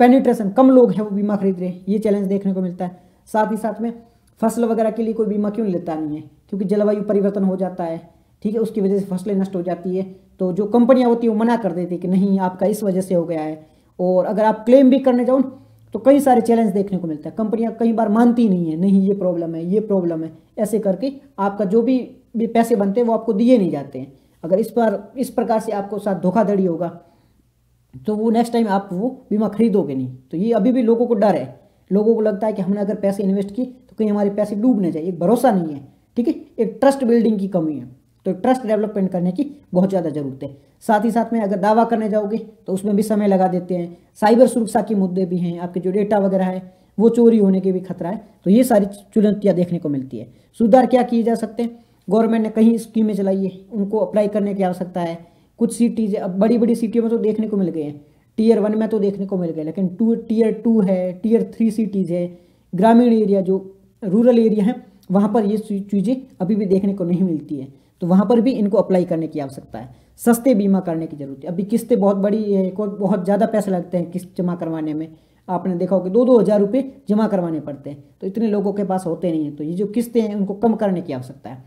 पेनिट्रेशन, कम लोग हैं वो बीमा खरीद रहे हैं, ये चैलेंज देखने को मिलता है। साथ ही साथ में फसल वगैरह के लिए कोई बीमा क्यों लेता नहीं है, क्योंकि जलवायु परिवर्तन हो जाता है, ठीक है, उसकी वजह से फसलें नष्ट हो जाती है, तो जो कंपनियां होती है वो मना कर देती है कि नहीं आपका इस वजह से हो गया है। और अगर आप क्लेम भी करने जाओ तो कई सारे चैलेंज देखने को मिलता है, कंपनियां कई बार मानती नहीं है, नहीं ये प्रॉब्लम है, ये प्रॉब्लम है, ऐसे करके आपका जो भी पैसे बनते हैं वो आपको दिए नहीं जाते हैं। अगर इस प्रकार से आपको साथ धोखाधड़ी होगा तो वो नेक्स्ट टाइम आप वो बीमा खरीदोगे नहीं। तो ये अभी भी लोगों को डर है, लोगों को लगता है कि हमने अगर पैसे इन्वेस्ट किए तो कहीं हमारे पैसे डूब न जाए, एक भरोसा नहीं है, ठीक है, एक ट्रस्ट बिल्डिंग की कमी है, तो ट्रस्ट डेवलपमेंट करने की बहुत ज़्यादा जरूरत है। साथ ही साथ में अगर दावा करने जाओगे तो उसमें भी समय लगा देते हैं, साइबर सुरक्षा के मुद्दे भी हैं, आपके जो डेटा वगैरह है वो चोरी होने के भी खतरा है, तो ये सारी चुनौतियाँ देखने को मिलती है। सुधार क्या किए जा सकते हैं, गवर्नमेंट ने कहीं स्कीमें चलाई है उनको अप्लाई करने की आवश्यकता है। कुछ सिटीज़ अब बड़ी बड़ी सिटियों में तो देखने को मिल गए हैं, Tier 1 में तो देखने को मिल गए, लेकिन Tier 2 है, Tier 3 सिटीज़ है, ग्रामीण एरिया जो रूरल एरिया है वहाँ पर ये चीज़ें अभी भी देखने को नहीं मिलती है, तो वहाँ पर भी इनको अप्लाई करने की आवश्यकता है। सस्ते बीमा करने की जरूरत है, अभी किस्तें बहुत बड़ी है, बहुत ज़्यादा पैसे लगते हैं किस्त जमा करवाने में, आपने देखा होगा 2-2 हज़ार रुपये जमा करवाने पड़ते हैं, तो इतने लोगों के पास होते नहीं हैं, तो ये जो किस्तें हैं उनको कम करने की आवश्यकता है।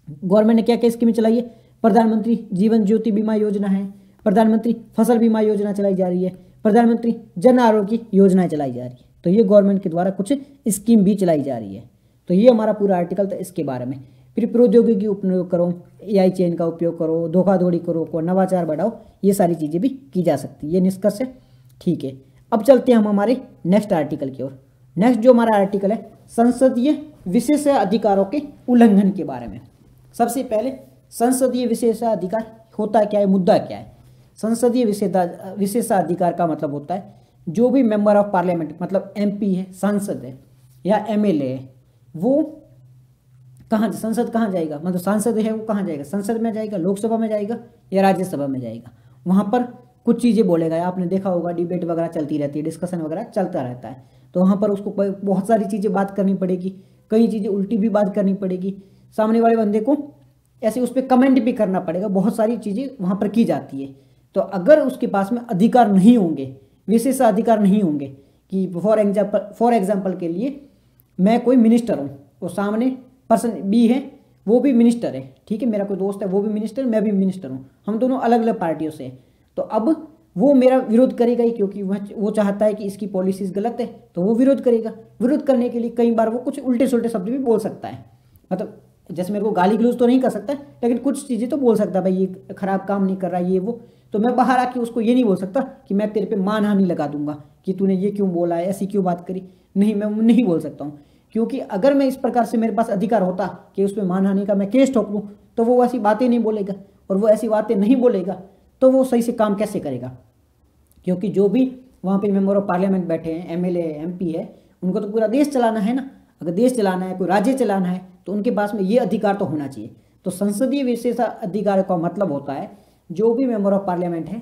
गवर्नमेंट ने क्या क्या स्कीमें चलाई है, प्रधानमंत्री जीवन ज्योति बीमा योजना है, प्रधानमंत्री फसल बीमा योजना चलाई जा रही है, प्रधानमंत्री जन आरोग्य योजनाएं चलाई जा रही है, तो ये गवर्नमेंट के द्वारा कुछ स्कीम भी चलाई जा रही है। तो ये हमारा पूरा आर्टिकल था इसके बारे में। फिर प्रौद्योगिकी उपयोग करो, AI चेन का उपयोग करो, धोखाधड़ी करो, को नवाचार बढ़ाओ, ये सारी चीज़ें भी की जा सकती है, ये निष्कर्ष है। ठीक है, अब चलते हैं हम हमारे नेक्स्ट आर्टिकल की ओर। नेक्स्ट जो हमारा आर्टिकल है संसदीय विशेषाधिकारों के उल्लंघन के बारे में। सबसे पहले संसदीय विशेषाधिकार होता क्या है, मुद्दा क्या है। संसदीय विशेषाधिकार का मतलब होता है जो भी मेंबर ऑफ पार्लियामेंट, मतलब MP है, सांसद है या MLA है, वो कहाँ, संसद कहाँ जाएगा, मतलब सांसद है वो कहाँ जाएगा, संसद में जाएगा, लोकसभा में जाएगा या राज्यसभा में जाएगा, वहाँ पर कुछ चीज़ें बोलेगा। आपने देखा होगा डिबेट वगैरह चलती रहती है, डिस्कशन वगैरह चलता रहता है, तो वहाँ पर उसको बहुत सारी चीज़ें बात करनी पड़ेगी, कई चीज़ें उल्टी भी बात करनी पड़ेगी, सामने वाले बंदे को ऐसे उस पर कमेंट भी करना पड़ेगा, बहुत सारी चीज़ें वहाँ पर की जाती है। तो अगर उसके पास में अधिकार नहीं होंगे, विशेषाधिकार नहीं होंगे, कि फॉर एग्जाम्पल के लिए मैं कोई मिनिस्टर हूँ, वो सामने पर्सन B है वो भी मिनिस्टर है, ठीक है, मेरा कोई दोस्त है वो भी मिनिस्टर, मैं भी मिनिस्टर हूँ, हम दोनों अलग अलग पार्टियों से हैं, तो अब वो मेरा विरोध करेगा ही, क्योंकि वो चाहता है कि इसकी पॉलिसीज गलत है, तो वो विरोध करेगा। विरोध करने के लिए कई बार वो कुछ उल्टे सुल्टे शब्द भी बोल सकता है, मतलब जैसे मेरे को गाली गलौज तो नहीं कर सकता, लेकिन कुछ चीज़ें तो बोल सकता है, भाई ये खराब काम नहीं कर रहा ये वो, तो मैं बाहर आके उसको ये नहीं बोल सकता कि मैं तेरे पे मानहानि लगा दूंगा कि तूने ये क्यों बोला है, ऐसी क्यों बात करी, नहीं, मैं नहीं बोल सकता हूँ, क्योंकि अगर मैं इस प्रकार से मेरे पास अधिकार होता कि उस पर मानहानि का मैं केस ठोक दूँ, तो वो ऐसी बातें नहीं बोलेगा, और वो ऐसी बातें नहीं बोलेगा तो वो सही से काम कैसे करेगा, क्योंकि जो भी वहाँ पे मेंबर ऑफ पार्लियामेंट बैठे हैं, एमएलए एमपी है, उनको तो पूरा देश चलाना है ना, अगर देश चलाना है, कोई राज्य चलाना है, तो उनके पास में ये अधिकार तो होना चाहिए। तो संसदीय विशेषाधिकार का मतलब होता है जो भी मेंबर ऑफ पार्लियामेंट है,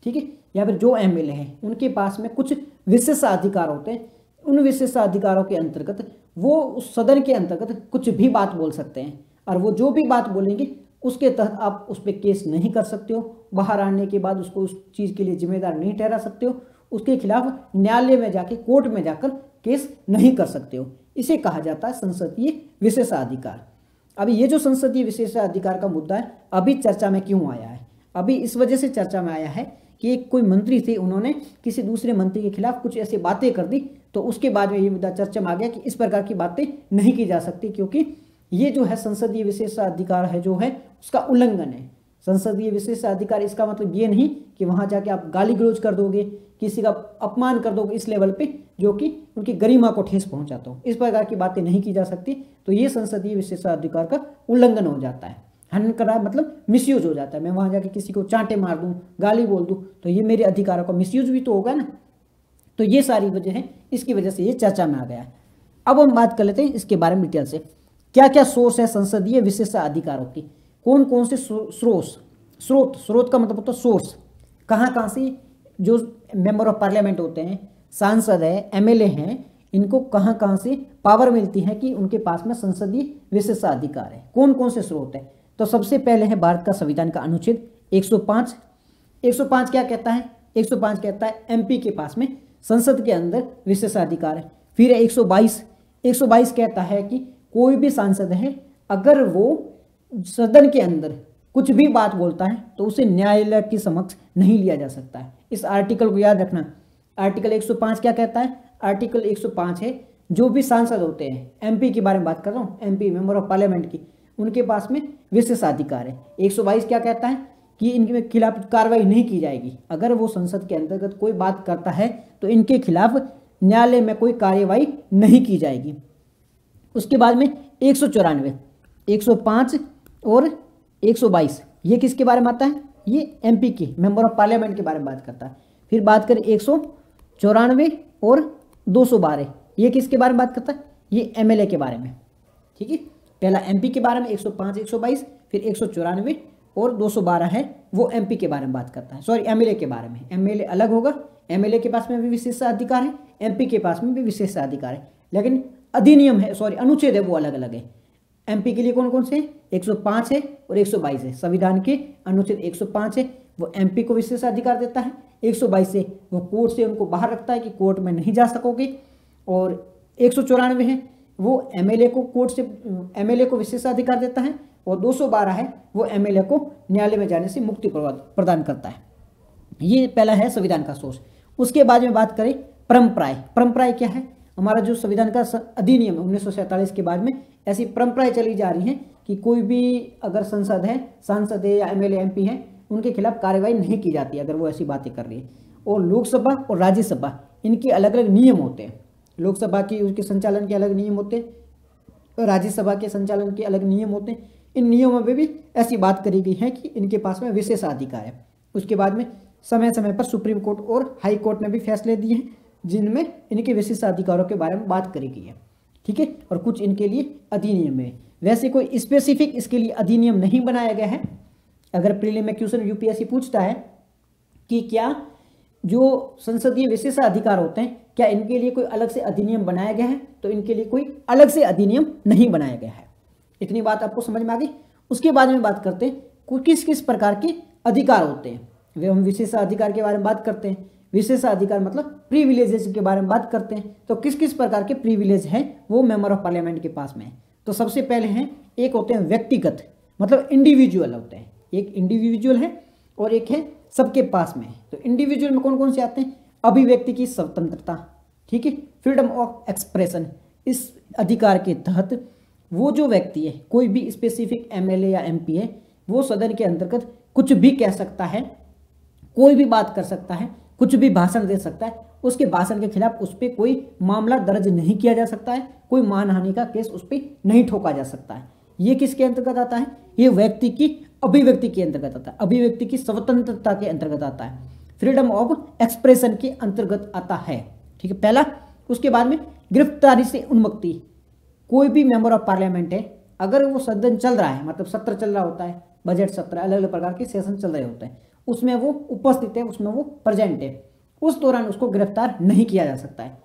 ठीक है, या फिर जो एमएलए हैं, उनके पास में कुछ विशेषाधिकार होते हैं, उन विशेषाधिकारों के अंतर्गत वो उस सदन के अंतर्गत कुछ भी बात बोल सकते हैं, और वो जो भी बात बोलेंगे उसके तहत आप उस पर केस नहीं कर सकते हो, बाहर आने के बाद उसको उस चीज़ के लिए जिम्मेदार नहीं ठहरा सकते हो, उसके खिलाफ न्यायालय में जाके कोर्ट में जाकर केस नहीं कर सकते हो। इसे कहा जाता है संसदीय विशेषाधिकार। अभी ये जो संसदीय विशेषाधिकार का मुद्दा है अभी चर्चा में क्यों आया है, अभी इस वजह से चर्चा में आया है कि एक कोई मंत्री थे, उन्होंने किसी दूसरे मंत्री के खिलाफ कुछ ऐसी बातें कर दी, तो उसके बाद में ये मुद्दा चर्चा में आ गया कि इस प्रकार की बातें नहीं की जा सकती, क्योंकि ये जो है संसदीय विशेषाधिकार है जो है उसका उल्लंघन है। संसदीय विशेषाधिकार इसका मतलब ये नहीं कि वहां जाके आप गाली गलौज कर दोगे, किसी का अपमान कर दोगे इस लेवल पे जो कि उनकी गरिमा को ठेस पहुंचाता हो, इस प्रकार की बातें नहीं की जा सकती, तो ये संसदीय विशेषाधिकार का उल्लंघन हो जाता है। हनन करा मतलब मिसयूज हो जाता है, मैं वहां जाके किसी को चांटे मार दूं, गाली बोल दूं, तो ये मेरे अधिकारों का मिसयूज भी तो होगा ना। तो ये सारी वजह है, इसकी वजह से ये चर्चा में आ गया है। अब हम बात कर लेते हैं इसके बारे में डिटेल से, क्या क्या सोर्स है संसदीय विशेषाधिकारों की, कौन कौन से स्रोत का मतलब होता है सोर्स, कहाँ से जो मेंबर ऑफ पार्लियामेंट होते हैं, सांसद है, एमएलए हैं, इनको कहाँ से पावर मिलती है कि उनके पास में संसदीय विशेषाधिकार है, कौन कौन से स्रोत है। तो सबसे पहले है भारत का संविधान का अनुच्छेद 105। 105 क्या कहता है, 105 कहता है एमपी के पास में संसद के अंदर विशेषाधिकार है। फिर 122 कहता है कि कोई भी सांसद है अगर वो सदन के अंदर कुछ भी बात बोलता है तो उसे न्यायालय के समक्ष नहीं लिया जा सकता है। इस आर्टिकल को याद रखना। आर्टिकल 105 क्या कहता है, आर्टिकल 105 है जो भी सांसद होते हैं, एमपी के बारे में बात कर रहा हूँ, एमपी मेंबर ऑफ पार्लियामेंट की, उनके पास में विशेषाधिकार है। 122 क्या कहता है कि इनके खिलाफ कार्रवाई नहीं की जाएगी, अगर वो संसद के अंतर्गत कोई बात करता है तो इनके खिलाफ न्यायालय में कोई कार्यवाही नहीं की जाएगी। उसके बाद में 194, 105 और 122 ये किसके बारे में आता है, ये एमपी के मेंबर ऑफ पार्लियामेंट के बारे में बात करता है। फिर बात करें 194 और 212 ये किसके बारे में बात करता है, ये एमएलए के बारे में, ठीक है। पहला एमपी के बारे में 105 122, फिर 194 और 212 है वो एमपी के बारे में बात करता है, सॉरी एमएलए के बारे में। एमएलए अलग होगा, एमएलए के पास में भी विशेषाधिकार है, एमपी के पास में भी विशेषाधिकार है, लेकिन अधिनियम है, सॉरी अनुच्छेद है वो अलग अलग है। एमपी के लिए कौन कौन से, 105 है और 122 है। संविधान के अनुच्छेद 105 है वो एमपी को विशेषाधिकार देता है, 122 से वो कोर्ट से उनको बाहर रखता है कि कोर्ट में नहीं जा सकोगे, और 194 है वो एमएलए को कोर्ट से एमएलए को विशेषाधिकार देता है, और 212 है वो एमएलए को न्यायालय में जाने से मुक्ति प्रदान करता है। ये पहला है संविधान का सोर्स। उसके बाद में बात करें परंपराएं क्या है, हमारा जो संविधान का अधिनियम 1947 के बाद में ऐसी परंपराएं चली जा रही हैं कि कोई भी अगर सांसद है या एमएलए एमपी है उनके खिलाफ कार्रवाई नहीं की जाती अगर वो ऐसी बातें कर रही है। और लोकसभा और राज्यसभा इनके अलग अलग नियम होते हैं, लोकसभा की उसके संचालन के अलग नियम होते हैं, राज्यसभा के संचालन के अलग नियम होते हैं। इन नियमों में भी ऐसी बात करी गई है कि इनके पास में विशेषाधिकार है। उसके बाद में समय समय पर सुप्रीम कोर्ट और हाई कोर्ट ने भी फैसले दिए हैं जिनमें इनके विशेषाधिकारों के बारे में बात करी गई है, ठीक है। और कुछ इनके लिए अधिनियम है, वैसे कोई स्पेसिफिक इसके लिए अधिनियम नहीं बनाया गया है। अगर प्रीलिम में क्वेश्चन यूपीएससी पूछता है कि क्या जो संसदीय विशेषाधिकार होते हैं क्या इनके लिए कोई अलग से अधिनियम बनाया गया है, तो इनके लिए कोई अलग से अधिनियम नहीं बनाया गया है। इतनी बात आपको समझ में आ गई। उसके बाद में बात करते हैं किस किस प्रकार के अधिकार होते हैं, वे हम विशेषाधिकार के बारे में बात करते हैं। विशेषाधिकार मतलब प्रिविलेजेस के बारे में बात करते हैं, तो किस किस प्रकार के प्रिविलेज हैं वो मेंबर ऑफ पार्लियामेंट के पास में है। तो सबसे पहले हैं एक होते हैं व्यक्तिगत, मतलब इंडिविजुअल होते हैं, एक इंडिविजुअल है और एक है सबके पास में। तो इंडिविजुअल में कौन कौन से आते हैं? अभिव्यक्ति की स्वतंत्रता, ठीक है, फ्रीडम ऑफ एक्सप्रेशन। इस अधिकार के तहत वो जो व्यक्ति है, कोई भी स्पेसिफिक एमएलए या एमपी है, वो सदन के अंतर्गत कुछ भी कह सकता है, कोई भी बात कर सकता है, कुछ भी भाषण दे सकता है। उसके भाषण के खिलाफ उस पर कोई मामला दर्ज नहीं किया जा सकता है, कोई मानहानि का केस उस पर नहीं ठोका जा सकता है। ये किसके अंतर्गत आता है? ये व्यक्ति की अभिव्यक्ति के अंतर्गत आता है, अभिव्यक्ति की स्वतंत्रता के अंतर्गत आता है, फ्रीडम ऑफ एक्सप्रेशन के अंतर्गत आता है, ठीक है, पहला। उसके बाद में गिरफ्तारी से उन्मुक्ति। कोई भी मेंबर ऑफ पार्लियामेंट है, अगर वो सदन चल रहा है, मतलब सत्र चल रहा होता है, बजट सत्र, अलग अलग प्रकार के सेशन चल रहे होते हैं, उसमें वो उपस्थित है, उसमें वो प्रेजेंट है, उस दौरान उसको गिरफ्तार नहीं किया जा सकता है।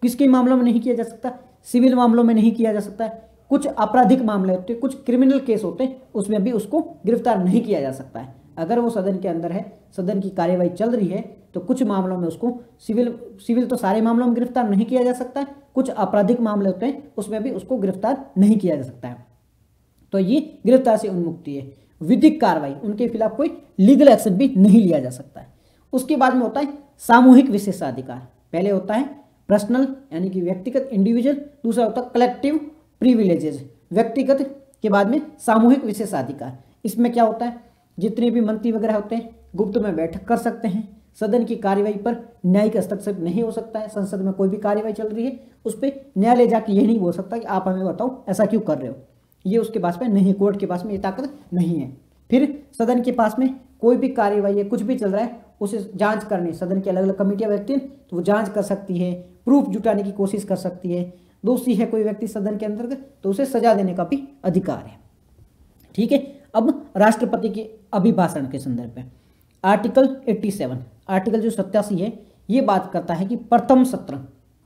किसके मामलों में नहीं किया जा सकता? सिविल मामलों में नहीं किया जा सकता है। कुछ आपराधिक मामले होते हैं, कुछ क्रिमिनल केस होते हैं, उसमें भी उसको गिरफ्तार नहीं किया जा सकता है। अगर वो सदन के अंदर है, सदन की कार्यवाही चल रही है, तो कुछ मामलों में उसको सिविल तो सारे मामलों में गिरफ्तार नहीं किया जा सकता है, कुछ आपराधिक मामले होते हैं उसमें भी उसको गिरफ्तार नहीं किया जा सकता है। तो ये गिरफ्तार से उन्मुक्ति है। विधिक कार्रवाई, उनके खिलाफ कोई लीगल एक्शन भी नहीं लिया जा सकता है। उसके बाद में होता है सामूहिक विशेषाधिकार। पहले होता है पर्सनल यानी कि व्यक्तिगत, इंडिविजुअल, दूसरा होता है कलेक्टिव प्रिविलेजेस, व्यक्तिगत के बाद में सामूहिक विशेषाधिकार। इसमें क्या होता है? जितने भी मंत्री वगैरह होते हैं गुप्त में बैठक कर सकते हैं, सदन की कार्यवाही पर न्यायिक हस्तक्षेप नहीं हो सकता है। संसद में कोई भी कार्यवाही चल रही है उस पर न्यायालय जाके ये नहीं बोल सकता कि आप हमें बताओ ऐसा क्यों कर रहे हो, ये उसके पास में नहीं है, कोर्ट के पास में ये ताकत नहीं है। फिर सदन के पास में कोई भी कार्यवाही है, कुछ भी चल रहा है, उसे जांच करने सदन की अलग अलग कमेटियां बैठती हैं, तो वो जांच कर सकती है, प्रूफ जुटाने की कोशिश कर सकती है। दोषी है कोई व्यक्ति सदन के अंतर्गत तो उसे सजा देने का भी अधिकार है, ठीक है। अब राष्ट्रपति के अभिभाषण के संदर्भ में आर्टिकल 87, आर्टिकल जो 87 है, ये बात करता है कि प्रथम सत्र,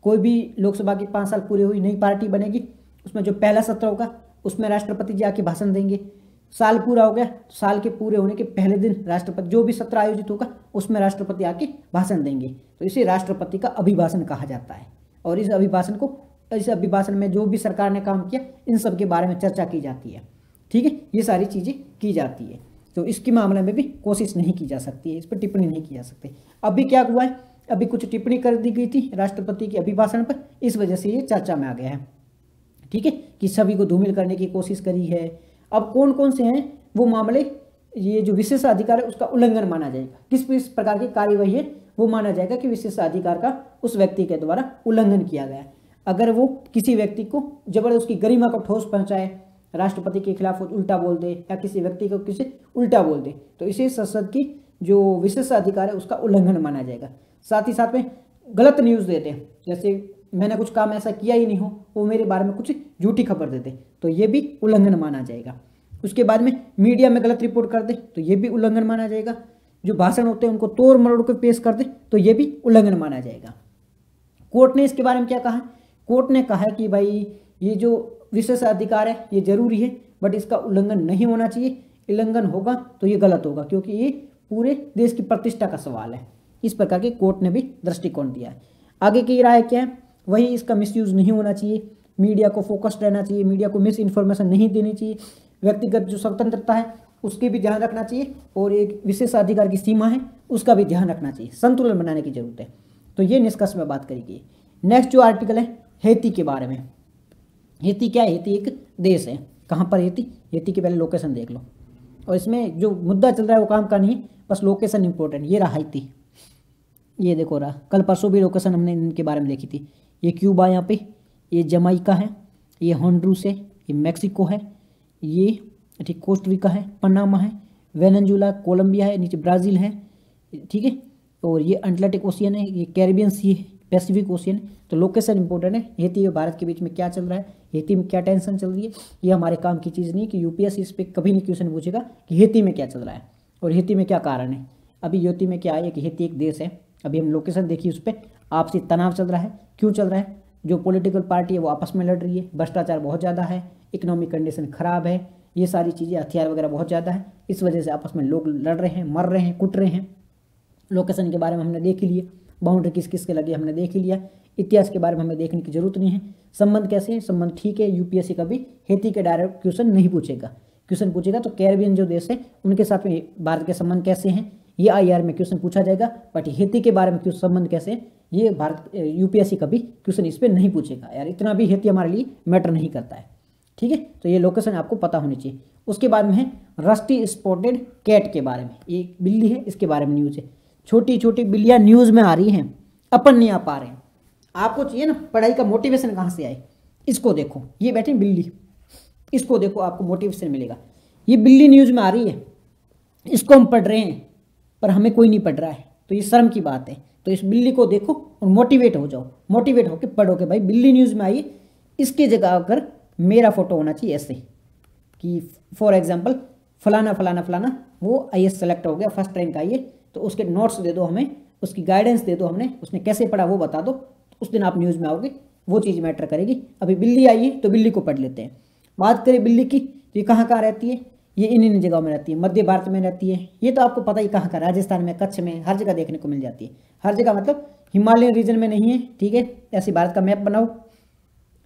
कोई भी लोकसभा की 5 साल पूरे हुई नई पार्टी बनेगी, उसमें जो पहला सत्र होगा उसमें राष्ट्रपति जी आके भाषण देंगे। साल पूरा हो गया, साल के पूरे होने के पहले दिन राष्ट्रपति, जो भी सत्र आयोजित होगा उसमें राष्ट्रपति आके भाषण देंगे, तो इसे राष्ट्रपति का अभिभाषण कहा जाता है। और इस अभिभाषण में जो भी सरकार ने काम किया इन सब के बारे में चर्चा की जाती है, ठीक है, ये सारी चीज़ें की जाती है। तो इसके मामले में भी कोशिश नहीं की जा सकती है, इस पर टिप्पणी नहीं की जा सकती। अभी क्या हुआ है, अभी कुछ टिप्पणी कर दी गई थी राष्ट्रपति के अभिभाषण पर, इस वजह से ये चर्चा में आ गया है, ठीक है, कि सभी को धूमिल करने की कोशिश करी है। अब कौन कौन से हैं वो मामले, ये जो विशेषाधिकार है उसका उल्लंघन माना जाएगा, किस प्रकार की कार्यवाही है वो माना जाएगा कि विशेषाधिकार का उस व्यक्ति के द्वारा उल्लंघन किया गया है। अगर वो किसी व्यक्ति को जबरदस्त उसकी गरिमा को ठोस पहुंचाए, राष्ट्रपति के खिलाफ उल्टा बोल दे या किसी व्यक्ति को किसी उल्टा बोल दे, तो इसे संसद की जो विशेषाधिकार है उसका उल्लंघन माना जाएगा। साथ ही साथ में गलत न्यूज़ देते हैं, जैसे मैंने कुछ काम ऐसा किया ही नहीं हो, वो मेरे बारे में कुछ झूठी खबर देते, तो ये भी उल्लंघन माना जाएगा। उसके बाद में मीडिया में गलत रिपोर्ट कर दे तो ये भी उल्लंघन माना जाएगा। जो भाषण होते हैं उनको तोड़ मरोड़ कर पेश कर दे तो ये भी उल्लंघन माना जाएगा। कोर्ट ने इसके बारे में क्या कहा? कोर्ट ने कहा कि भाई ये जो विशेषाधिकार है ये जरूरी है, बट इसका उल्लंघन नहीं होना चाहिए, उल्लंघन होगा तो ये गलत होगा, क्योंकि ये पूरे देश की प्रतिष्ठा का सवाल है। इस प्रकार के कोर्ट ने भी दृष्टिकोण दिया है। आगे की राय क्या है? वही इसका मिसयूज नहीं होना चाहिए, मीडिया को फोकस्ड रहना चाहिए, मीडिया को मिस इन्फॉर्मेशन नहीं देनी चाहिए, व्यक्तिगत जो स्वतंत्रता है उसकी भी ध्यान रखना चाहिए, और एक विशेषाधिकार की सीमा है उसका भी ध्यान रखना चाहिए, संतुलन बनाने की जरूरत है। तो ये निष्कर्ष में बात करेगी। नेक्स्ट जो आर्टिकल है हैती के बारे में। हैती क्या है? हैती एक देश है। कहाँ पर हैती? हैती की पहले लोकेशन देख लो, और इसमें जो मुद्दा चल रहा है वो काम का नहीं है, बस लोकेशन इंपॉर्टेंट। ये रहा हैती, ये देखो रहा, कल परसों भी लोकेशन हमने इनके बारे में देखी थी। ये क्यूबा यहाँ पे, ये जमाइका है, ये होंडुरास है, ये मैक्सिको है, ये ठीक कोस्टारिका है, पनामा है, वेनेजुएला, कोलंबिया है, नीचे ब्राज़ील है, ठीक है, और ये अटलांटिक ओशियन है, ये कैरिबियन सी है, पैसिफिक ओशियन। तो लोकेशन इंपॉर्टेंट है। हैती और भारत के बीच में क्या चल रहा है, हैती में क्या टेंशन चल रही है, ये हमारे काम की चीज़ नहीं कि यूपीएससी इस पर कभी नहीं क्वेश्चन पूछेगा कि हैती में क्या चल रहा है और हैती में क्या कारण है। अभी हैती में क्या है कि हैती एक देश है, अभी हम लोकेशन देखिए, उस पर आपसी तनाव चल रहा है। क्यों चल रहा है? जो पॉलिटिकल पार्टी है वो आपस में लड़ रही है, भ्रष्टाचार बहुत ज़्यादा है, इकोनॉमिक कंडीशन खराब है, ये सारी चीज़ें, हथियार वगैरह बहुत ज़्यादा है, इस वजह से आपस में लोग लड़ रहे हैं, मर रहे हैं, कुट रहे हैं। लोकेशन के बारे में हमने देख ही लिया, बाउंड्री किस किस के लगे हमने देख ही लिया, इतिहास के बारे में हमें देखने की जरूरत नहीं है, संबंध कैसे हैं, संबंध ठीक है। यूपीएससी कभी हैती के डायरेक्ट क्वेश्चन नहीं पूछेगा। क्वेश्चन पूछेगा तो कैरेबियन जो देश है उनके साथ में भारत के संबंध कैसे हैं, ये आईआर में क्वेश्चन पूछा जाएगा। बट हैती के बारे में क्यों संबंध कैसे है, ये भारत यूपीएससी कभी क्वेश्चन इस पर नहीं पूछेगा यार। इतना भी हैती हमारे लिए मैटर नहीं करता है, ठीक है। तो ये लोकेशन आपको पता होनी चाहिए। उसके बाद में है रस्टी स्पॉटेड कैट के बारे में, एक बिल्ली है, इसके बारे में न्यूज़ है। छोटी छोटी बिल्लियाँ न्यूज़ में आ रही हैं, अपन नहीं आ पा रहे हैं। आपको चाहिए ना पढ़ाई का मोटिवेशन कहाँ से आए, इसको देखो, ये बैठी बिल्ली, इसको देखो, आपको मोटिवेशन मिलेगा। ये बिल्ली न्यूज़ में आ रही है, इसको हम पढ़ रहे हैं पर हमें कोई नहीं पढ़ रहा है, तो ये शर्म की बात है। तो इस बिल्ली को देखो और मोटिवेट हो जाओ, मोटिवेट होकर पढ़ो कि भाई बिल्ली न्यूज़ में आई है, इसकी जगह अगर मेरा फोटो होना चाहिए ऐसे कि फॉर एग्जांपल फलाना फलाना फलाना वो आईएएस सेलेक्ट हो गया, फर्स्ट रैंक आई है, तो उसके नोट्स दे दो हमें, उसकी गाइडेंस दे दो हमने, उसने कैसे पढ़ा वो बता दो, तो उस दिन आप न्यूज़ में आओगे, वो चीज़ मैटर करेगी। अभी बिल्ली आई है तो बिल्ली को पढ़ लेते हैं। बात करें बिल्ली की, तो ये कहाँ कहाँ रहती है, ये इन जगहों में रहती है, मध्य भारत में रहती है। ये तो आपको पता ही कहाँ का, राजस्थान में, कच्छ में, हर जगह देखने को मिल जाती है। हर जगह मतलब हिमालयन रीजन में नहीं है, ठीक है। ऐसे भारत का मैप बनाओ,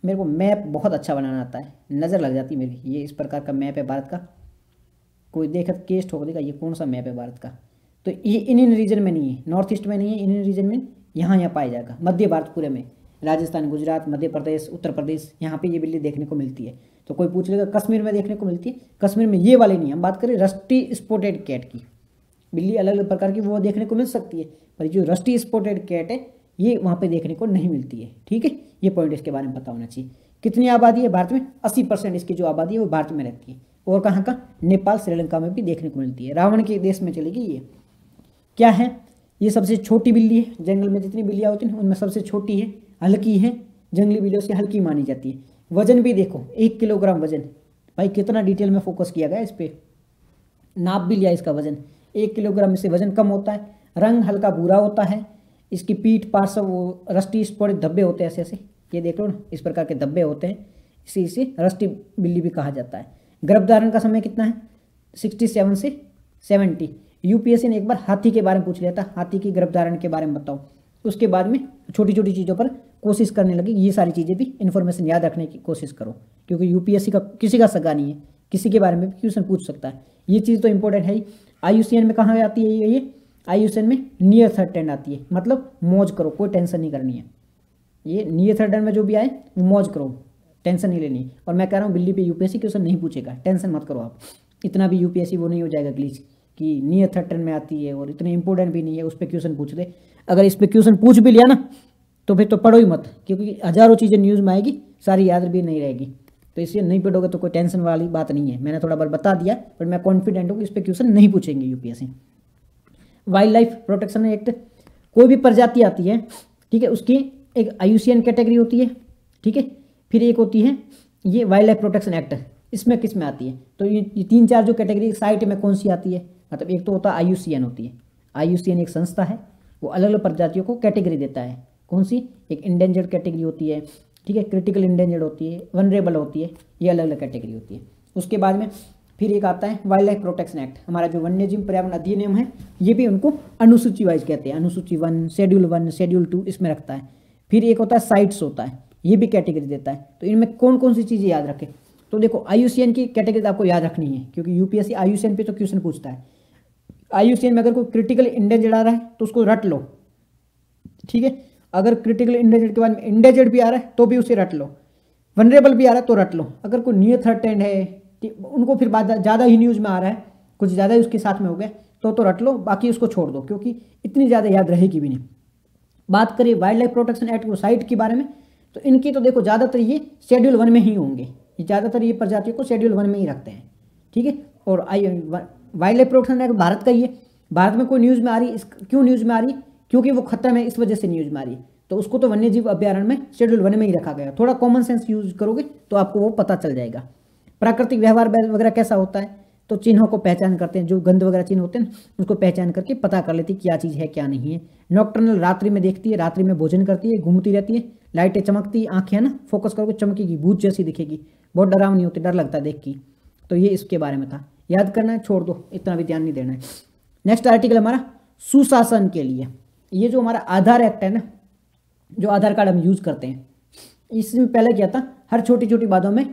मेरे को मैप बहुत अच्छा बनाना आता है, नज़र लग जाती है मेरी। ये इस प्रकार का मैप है भारत का, कोई देखा केस्ट होगा, ये कौन सा मैप है भारत का। तो ये इन रीजन में नहीं है, नॉर्थ ईस्ट में नहीं है, इन रीजन में यहाँ पाया जाएगा, मध्य भारत पूरे में, राजस्थान, गुजरात, मध्य प्रदेश, उत्तर प्रदेश, यहाँ पे ये बिल्ली देखने को मिलती है। तो कोई पूछ लेगा कश्मीर में देखने को मिलती है, कश्मीर में ये वाली नहीं। हम बात करें रस्टी स्पॉटेड कैट की, बिल्ली अलग अलग प्रकार की वो देखने को मिल सकती है, पर जो रस्टी स्पॉटेड कैट है ये वहाँ पे देखने को नहीं मिलती है, ठीक है। ये पॉइंट इसके बारे में पता होना चाहिए। कितनी आबादी है भारत में, 80% इसकी जो आबादी है वो भारत में रहती है। और कहाँ का, नेपाल, श्रीलंका में भी देखने को मिलती है। रावण के देश में चलेगी ये। क्या है, ये सबसे छोटी बिल्ली है, जंगल में जितनी बिल्लियाँ होती हैं उनमें सबसे छोटी है, हल्की है, जंगली बिल्लियों से हल्की मानी जाती है। वजन भी देखो 1 किलोग्राम वजन, भाई कितना डिटेल में फोकस किया गया इस पर, नाप भी लिया इसका वजन, 1 किलोग्राम से वजन कम होता है। रंग हल्का भूरा होता है, इसकी पीठ पार्ट सब वो रस्टी स्पॉटेड धब्बे होते हैं, ऐसे ऐसे, ये देख लो ना, इस प्रकार के धब्बे होते हैं, इसे रस्टी बिल्ली भी कहा जाता है। गर्भधारण का समय कितना है, 67 से 70। यूपीएससी ने एक बार हाथी के बारे में पूछ लिया था, हाथी की गर्भधारण के बारे में बताओ। उसके बाद में छोटी छोटी चीज़ों पर कोशिश करने लगी। ये सारी चीज़ें भी इन्फॉर्मेशन याद रखने की कोशिश करो, क्योंकि यूपीएससी का किसी का सगा नहीं है, किसी के बारे में भी क्वेश्चन पूछ सकता है। ये चीज़ तो इंपॉर्टेंट है ही। आईयूसीएन में कहाँ आती है ये आईयूसीएन में नियर थर्ड टेंड आती है, मतलब मौज करो, कोई टेंशन नहीं करनी है। ये नियर थर्ड टेंड में जो भी आए वो मौज करो, टेंशन नहीं लेनी। और मैं कह रहा हूँ बिल्ली पे यूपीएससी क्वेश्चन नहीं पूछेगा, टेंशन मत करो आप। इतना भी यूपीएससी वो नहीं हो जाएगा ग्लिच कि नियर थर्ड टेंड में आती है और इतने इंपॉर्टेंट भी नहीं है, उस पर क्वेश्चन पूछ दे। अगर इस पर क्वेश्चन पूछ भी लिया ना तो फिर तो पढ़ो ही मत, क्योंकि हज़ारों चीज़ें न्यूज़ में आएगी, सारी याद भी नहीं रहेगी। तो इसलिए नहीं पढ़ोगे तो कोई टेंशन वाली बात नहीं है। मैंने थोड़ा बार बता दिया, पर मैं कॉन्फिडेंट हूँ कि इस पर क्वेश्चन नहीं पूछेंगे UPSC. Wild life protection act, कोई भी प्रजाति आती है, ठीक है, उसकी एक आईयूसीएन कैटेगरी होती है, ठीक है, फिर एक होती है ये वाइल्ड लाइफ प्रोटेक्शन एक्ट, इसमें किस में आती है। तो ये 3-4 जो कैटेगरी साइट में कौन सी आती है, मतलब एक तो होता है आईयूसीएन होती है। आईयूसीएन एक संस्था है, वो अलग अलग प्रजातियों को कैटेगरी देता है। कौन सी, एक इंडेंजर्ड कैटेगरी होती है, ठीक है, क्रिटिकल इंडेंजर्ड होती है, वनरेबल होती है, ये अलग अलग कैटेगरी होती है। उसके बाद में फिर एक आता है वाइल्ड लाइफ प्रोटेक्शन एक्ट, हमारा जो वन्यजीव पर्यावरण अधिनियम है, ये भी उनको अनुसूची वाइज कहते हैं, अनुसूची 1, शेड्यूल 1, शेड्यूल 2 इसमें रखता है। फिर एक होता है साइट्स होता है, ये भी कैटेगरी देता है। तो इनमें कौन कौन सी चीज़ें याद रखें, तो देखो आईयूसीएन की कैटेगरी आपको याद रखनी है, क्योंकि यूपीएससी आईयूसीएन पे तो क्वेश्चन पूछता है। आईयूसीएन में अगर कोई क्रिटिकल इंडेंजर्ड आ रहा है तो उसको रट लो, ठीक है। अगर क्रिटिकल इंडेंजर्ड के बाद में इंडेंजर्ड भी आ रहा है तो भी उसे रट लो, वनरेबल भी आ रहा है तो रट लो। अगर कोई नियर थर्ड टेंड है, उनको फिर ज़्यादा ही न्यूज़ में आ रहा है, कुछ ज़्यादा ही उसके साथ में हो गया तो रट लो, बाकी उसको छोड़ दो, क्योंकि इतनी ज़्यादा याद रहेगी भी नहीं। बात करिए वाइल्ड लाइफ प्रोटेक्शन एक्ट को साइट के बारे में, तो इनकी तो देखो ज़्यादातर ये शेड्यूल 1 में ही होंगे, ज़्यादातर ये प्रजातियों को शेड्यूल 1 में ही रखते हैं, ठीक है। और wild life protection act Bharat का ही है। भारत में कोई न्यूज़ में आ रही, क्यों न्यूज़ में आ रही, क्योंकि वो खत्म है, इस वजह से न्यूज़ में आ रही, तो उसको तो वन्यजीव अभ्यारण्य में शेड्यूल 1 में ही रखा गया। थोड़ा कॉमन सेंस यूज करोगे तो आपको वो पता चल जाएगा। प्राकृतिक व्यवहार वगैरह कैसा होता है, तो चिन्हों को पहचान करते हैं, जो गंध वगैरह चिन्ह होते हैं उसको पहचान करके पता कर लेती है क्या चीज़ है क्या नहीं है। नॉक्टर्नल, रात्रि में देखती है, रात्रि में भोजन करती है, घूमती रहती है, लाइटें चमकती, आंखें है ना, फोकस करोगे चमकेगी, भूत जैसी दिखेगी, बहुत डरावनी होती, डर लगता है देख की। तो ये इसके बारे में था, याद करना है, छोड़ दो, इतना भी ध्यान नहीं देना है। नेक्स्ट आर्टिकल हमारा सुशासन के लिए, ये जो हमारा आधार एक्ट है ना, जो आधार कार्ड हम यूज़ करते हैं, इसमें पहले क्या था, हर छोटी छोटी बातों में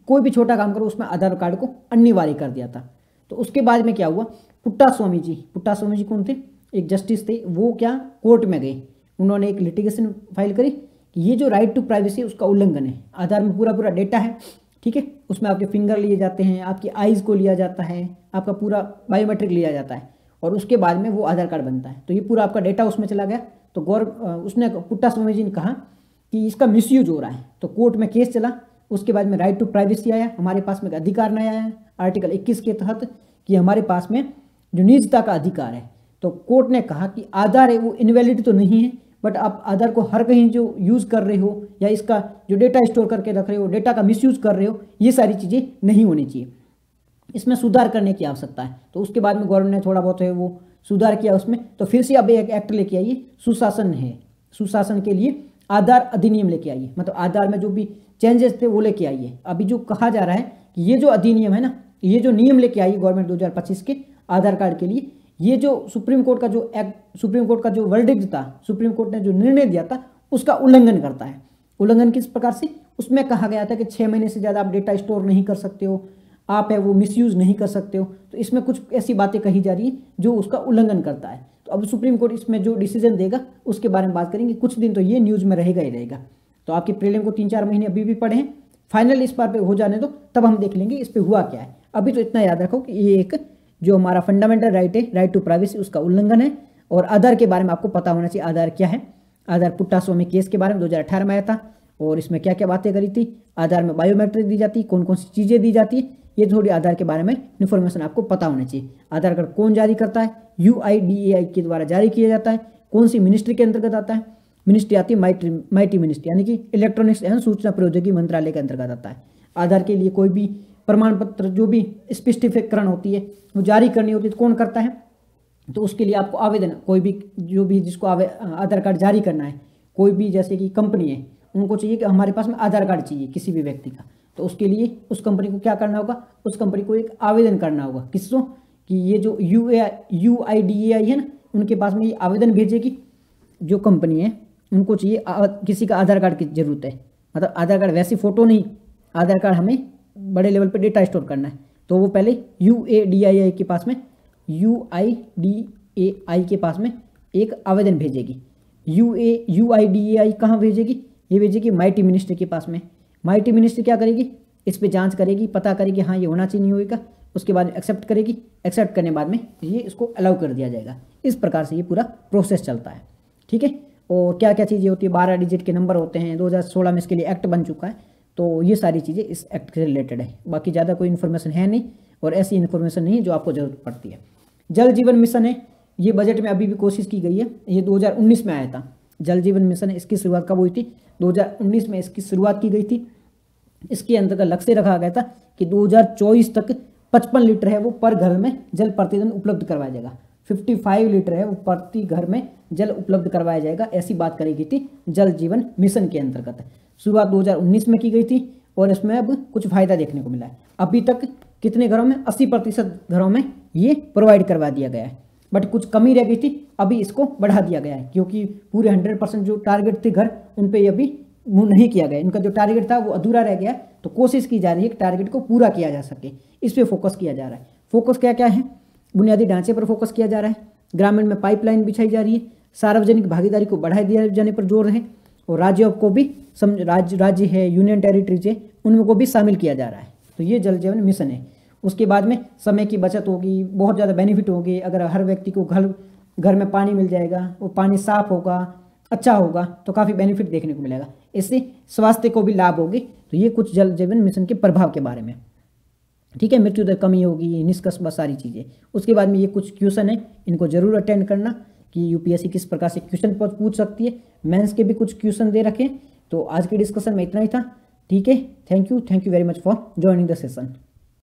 कोई भी छोटा काम करो उसमें आधार कार्ड को अनिवार्य कर दिया था। तो उसके बाद में क्या हुआ, पुट्टास्वामी जी कौन थे, एक जस्टिस थे, वो क्या कोर्ट में गए, उन्होंने एक लिटिगेशन फाइल करी कि ये जो राइट टू प्राइवेसी उसका उल्लंघन है। आधार में पूरा डेटा है, ठीक है, उसमें आपके फिंगर लिए जाते हैं, आपकी आइज़ को लिया जाता है, आपका पूरा बायोमेट्रिक लिया जाता है, और उसके बाद में वो आधार कार्ड बनता है। तो ये पूरा आपका डेटा उसमें चला गया। तो उसने पुट्टास्वामी जी ने कहा कि इसका मिसयूज हो रहा है, तो कोर्ट में केस चला। उसके बाद में राइट टू प्राइवेसी आया, हमारे पास में अधिकार नया आया आर्टिकल 21 के तहत कि हमारे पास में जो निजता का अधिकार है। तो कोर्ट ने कहा कि आधार है वो इनवैलिड तो नहीं है, बट आप आधार को हर कहीं जो यूज़ कर रहे हो या इसका जो डेटा स्टोर करके रख रहे हो, डेटा का मिसयूज कर रहे हो, ये सारी चीज़ें नहीं होनी चाहिए, इसमें सुधार करने की आवश्यकता है। तो उसके बाद में गवर्नमेंट ने थोड़ा बहुत है वो सुधार किया उसमें। तो फिर से अब एक एक्ट लेके आइए, सुशासन है, सुशासन के लिए आधार अधिनियम लेके आइए, मतलब आधार में जो भी चेंजेस थे वो लेके आइए। अभी जो कहा जा रहा है कि ये जो अधिनियम है ना, ये जो नियम लेके आई गवर्नमेंट 2025 के आधार कार्ड के लिए, ये जो सुप्रीम कोर्ट का जो वर्डिक्ट था, सुप्रीम कोर्ट ने जो निर्णय दिया था उसका उल्लंघन करता है। उल्लंघन किस प्रकार से, उसमें कहा गया था कि 6 महीने से ज़्यादा आप डेटा स्टोर नहीं कर सकते हो, आप है वो मिसयूज नहीं कर सकते हो। तो इसमें कुछ ऐसी बातें कही जा रही है जो उसका उल्लंघन करता है। तो अब सुप्रीम कोर्ट इसमें जो डिसीजन देगा उसके बारे में बात करेंगे। कुछ दिन तो ये न्यूज़ में रहेगा ही रहेगा। तो आपकी प्रीलिम को 3-4 महीने अभी भी पड़े हैं, फाइनल इस बार पे हो जाने दो, तब हम देख लेंगे इस पे हुआ क्या है। अभी तो इतना याद रखो कि ये एक जो हमारा फंडामेंटल राइट है, राइट टू प्राइवेसी, उसका उल्लंघन है। और आधार के बारे में आपको पता होना चाहिए, आधार क्या है। आधार पुट्टास्वामी केस के बारे में 2018 में आया था, और इसमें क्या क्या बातें करी थी। आधार में बायोमेट्रिक दी जाती, कौन कौन सी चीज़ें दी जाती है, ये थोड़ी आधार के बारे में इन्फॉर्मेशन आपको पता होना चाहिए। आधार कार्ड कौन जारी करता है, UIDAI के द्वारा जारी किया जाता है। कौन सी मिनिस्ट्री के अंतर्गत आता है, मिनिस्ट्री आती है माइटी मिनिस्ट्री, यानी कि इलेक्ट्रॉनिक्स एवं सूचना प्रौद्योगिकी मंत्रालय के अंतर्गत आता है। आधार के लिए कोई भी प्रमाण पत्र जो भी स्पष्टीकरण होती है वो जारी करनी होती है तो कौन करता है, तो उसके लिए आपको आवेदन, कोई भी जो भी जिसको आधार कार्ड जारी करना है, कोई भी जैसे कि कंपनी है, उनको चाहिए कि हमारे पास में आधार कार्ड चाहिए किसी भी व्यक्ति का, तो उसके लिए उस कंपनी को क्या करना होगा, उस कंपनी को एक आवेदन करना होगा। किसको, कि ये जो UIDAI है ना, उनके पास में ये आवेदन भेजेगी। जो कंपनी है उनको चाहिए किसी का आधार कार्ड की ज़रूरत है, मतलब आधार कार्ड वैसी फ़ोटो नहीं, आधार कार्ड हमें बड़े लेवल पे डेटा स्टोर करना है। तो वो पहले UIDAI के पास में एक आवेदन भेजेगी। UIDAI कहाँ भेजेगी, ये भेजेगी माइटी मिनिस्ट्री के पास में। माइटी मिनिस्ट्री क्या करेगी, इस पे जांच करेगी, पता करेगी हाँ ये होना चाहिए नहीं होगा, उसके बाद एक्सेप्ट करेगी। एक्सेप्ट करने बाद में ये इसको अलाउ कर दिया जाएगा। इस प्रकार से ये पूरा प्रोसेस चलता है, ठीक है। और क्या क्या चीज़ें होती है, 12 डिजिट के नंबर होते हैं। 2016 में इसके लिए एक्ट बन चुका है। तो ये सारी चीज़ें इस एक्ट से रिलेटेड है। बाकी ज़्यादा कोई इन्फॉर्मेशन है नहीं, और ऐसी इन्फॉर्मेशन नहीं है जो आपको ज़रूरत पड़ती है। जल जीवन मिशन है, ये बजट में अभी भी कोशिश की गई है। ये 2019 में आया था, जल जीवन मिशन है। इसकी शुरुआत कब हुई थी, 2019 में इसकी शुरुआत की गई थी। इसके अंतर्गत लक्ष्य रखा गया था कि 2024 तक 55 लीटर है वो पर घर में जल प्रतिदिन उपलब्ध करवाया जाएगा। 55 लीटर है वो प्रति घर में जल उपलब्ध करवाया जाएगा, ऐसी बात करी गई थी जल जीवन मिशन के अंतर्गत। शुरुआत 2019 में की गई थी, और इसमें अब कुछ फायदा देखने को मिला है। अभी तक कितने घरों में, 80% घरों में ये प्रोवाइड करवा दिया गया है, बट कुछ कमी रह गई थी, अभी इसको बढ़ा दिया गया है। क्योंकि पूरे 100% जो टारगेट थे घर, उन पर अभी मूव नहीं किया गया। इनका जो टारगेट था वो अधूरा रह गया, तो कोशिश की जा रही है कि टारगेट को पूरा किया जा सके। इस पर फोकस किया जा रहा है। फोकस क्या क्या है, बुनियादी ढांचे पर फोकस किया जा रहा है, ग्रामीण में पाइपलाइन बिछाई जा रही है, सार्वजनिक भागीदारी को बढ़ाई दिया जाने पर जोर है, और राज्यों को भी राज्य है, यूनियन टेरिटरीज है, उनको भी शामिल किया जा रहा है। तो ये जल जीवन मिशन है। उसके बाद में समय की बचत होगी, बहुत ज़्यादा बेनिफिट होगी। अगर हर व्यक्ति को घर में पानी मिल जाएगा, वो पानी साफ होगा, अच्छा होगा, तो काफ़ी बेनिफिट देखने को मिलेगा। इससे स्वास्थ्य को भी लाभ होगी। तो ये कुछ जल जीवन मिशन के प्रभाव के बारे में, ठीक है। मृत्यु दर कमी होगी, निष्कर्ष, बस सारी चीज़ें। उसके बाद में ये कुछ क्वेश्चन है, इनको जरूर अटेंड करना कि यूपीएससी किस प्रकार से क्वेश्चन पूछ सकती है। मेंस के भी कुछ क्वेश्चन दे रखे। तो आज के डिस्कशन में इतना ही था, ठीक है। Thank you very much for joining the session.